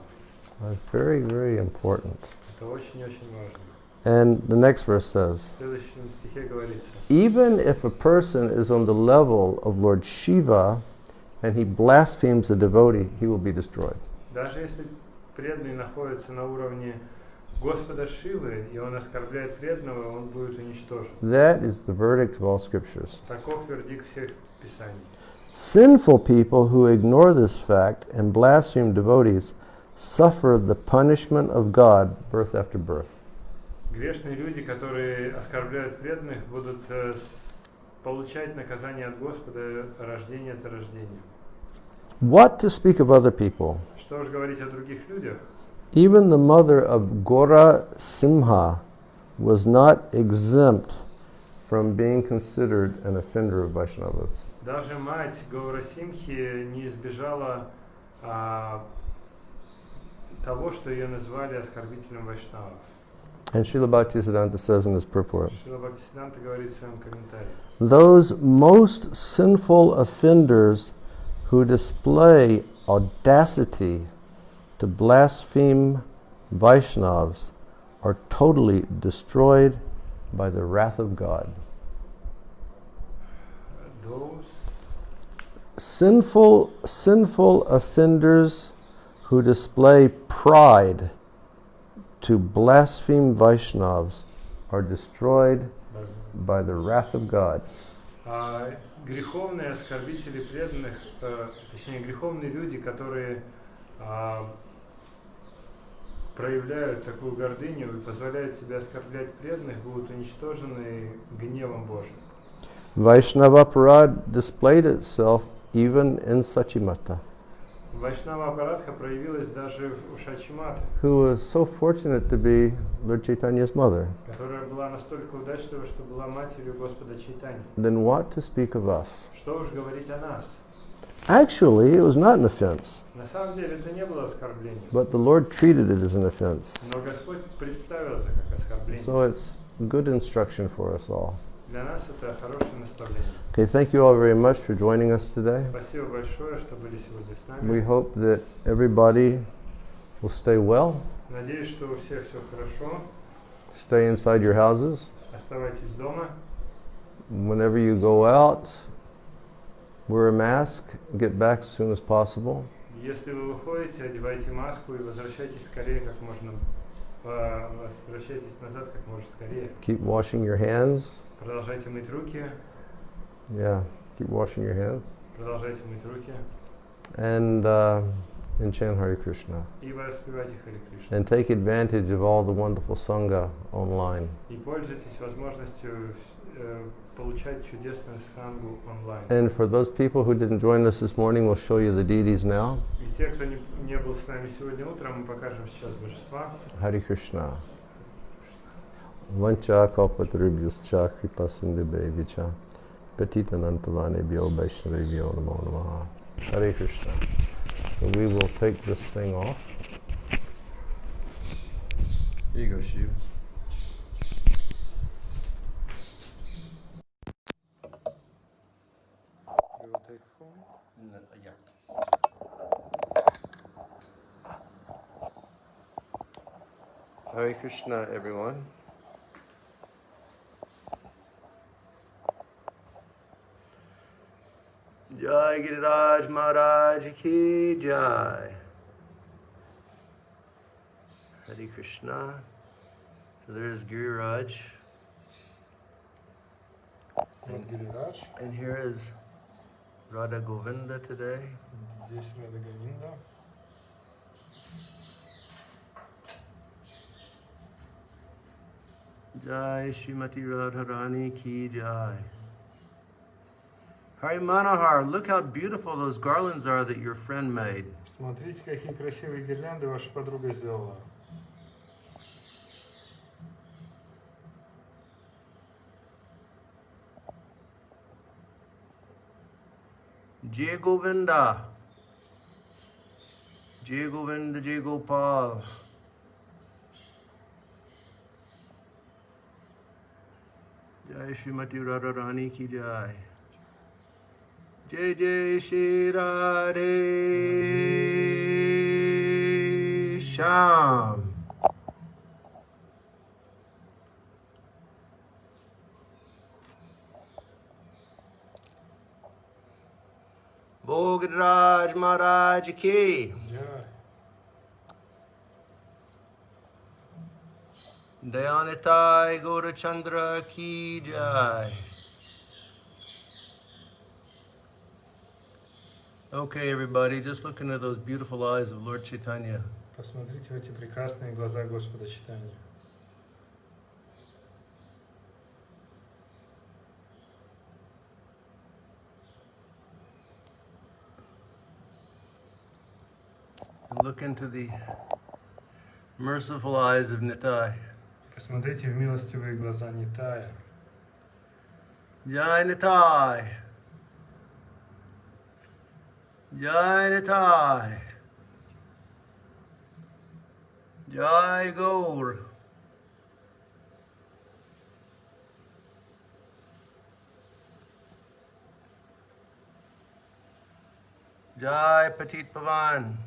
That's very, very important. Это очень-очень важно. And the next verse says, В следующем стихе говорится: even if a person is on the level of Lord Shiva and he blasphemes a devotee, he will be destroyed. Даже если преданный находится на уровне Господа Шивы, и он оскорбляет преданного, он будет уничтожен. That is the verdict of all scriptures. Таков вердикт всех писаний. Sinful people who ignore this fact and blaspheme devotees suffer the punishment of God birth after birth. Грешные люди, которые оскорбляют преданных, будут получать наказание от Господа рождение за рождением. What to speak of other people? Что уж говорить о других людях? Even the mother of Gora Simha was not exempt from being considered an offender of Vaishnavas. Даже мать Гаура Симхи не избежала того, что ее назвали оскорбителем вайшнавов. And Srila Bhaktisiddhanta says in his purport, Шрила Бхактисиддханта говорит в своем комментарии: those most sinful offenders who display audacity to blaspheme Vaishnavas are totally destroyed by the wrath of God. Those Sinful offenders who display pride to blaspheme Vaishnavas are destroyed by the wrath of God. Греховные оскорбители преданных, точнее греховные люди, которые проявляют такую гордыню и позволяют себе оскорблять преданных, будут уничтожены гневом Божьим. Vaishnava Parad displayed itself even in Sachimata, Вайшнава Апарадха проявилась даже у Шачиматы, who was so fortunate to be Lord Chaitanya's mother. которая была настолько удачлива, что была матерью Господа Чайтаньи. Then what to speak of us? Что уж говорить о нас? Actually, it was not an offense, На самом деле это не было оскорблением, but the Lord treated it as an offense. но Господь представил это как оскорбление. So it's good instruction for us all. Для нас это хорошее наставление. Okay, thank you all very much for joining us today. Спасибо большое, что были сегодня с We нами. hope that everybody will stay well, Надеюсь, что у всех все хорошо. stay inside your houses. Оставайтесь дома. Whenever you go out, wear a mask, get back as soon as possible. Если вы выходите, одевайте маску и возвращайтесь скорее, как можно. Возвращайтесь назад как можно скорее. Keep washing your hands. Продолжайте мыть руки. Yeah, keep washing your hands. Продолжайте мыть руки. And chant Hare Krishna. И воспевайте Харе Кришна. And take advantage of all the wonderful Sangha online. И пользуйтесь возможностью получать чудесную сангу онлайн. And for those people who didn't join us this morning, we'll show you the deities now. И те, кто не был с нами сегодня утром, мы покажем сейчас божества. Hare Krishna. Vancha kalpatarubhyascha kripa sindhubhyo patitanantavane vaishnavebhyo namo namaha. Hare Krishna. So we will take this thing off. Here you go, Shiv. You will take a phone? Yeah. Hare Krishna, everyone. Jai Giriraj Maharaj Ki Jai. Hare Krishna. So there's Giriraj. Вот Гирирадж. And here is Radha Govinda today. Здесь Рада Говинда. Jai Srimati Radharani Ki Jai. Hari Manohar, look how beautiful those garlands are that your friend made. Смотрите, какие красивые гирлянды ваша подруга сделала. Jai Govinda. Jai Govinda, Jai Gopal. Jai Srimati Radharani Ki Jai. Jai Jai Shri Radhe Shyam. Bhagavad Maharaj Ki. Jai. Dayanitai Gaurachandra Ki Jai. Okay, everybody, just look into those beautiful eyes of Lord Chaitanya. Посмотрите в эти прекрасные глаза Господа Чайтаньи. And look into the merciful eyes of Nitai. Посмотрите в милостивые глаза Нитая. Jai Nitai. Jai Nitai. Jai Gaur. Jai Patit Pavan.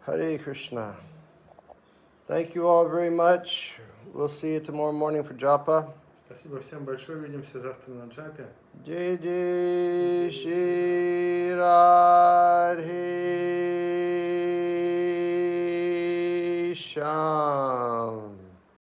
Hare Krishna. Thank you all very much. We'll see you tomorrow morning for japa. Спасибо всем большое. Увидимся завтра на джапе. Jai Jai Shri Radhe Shyam.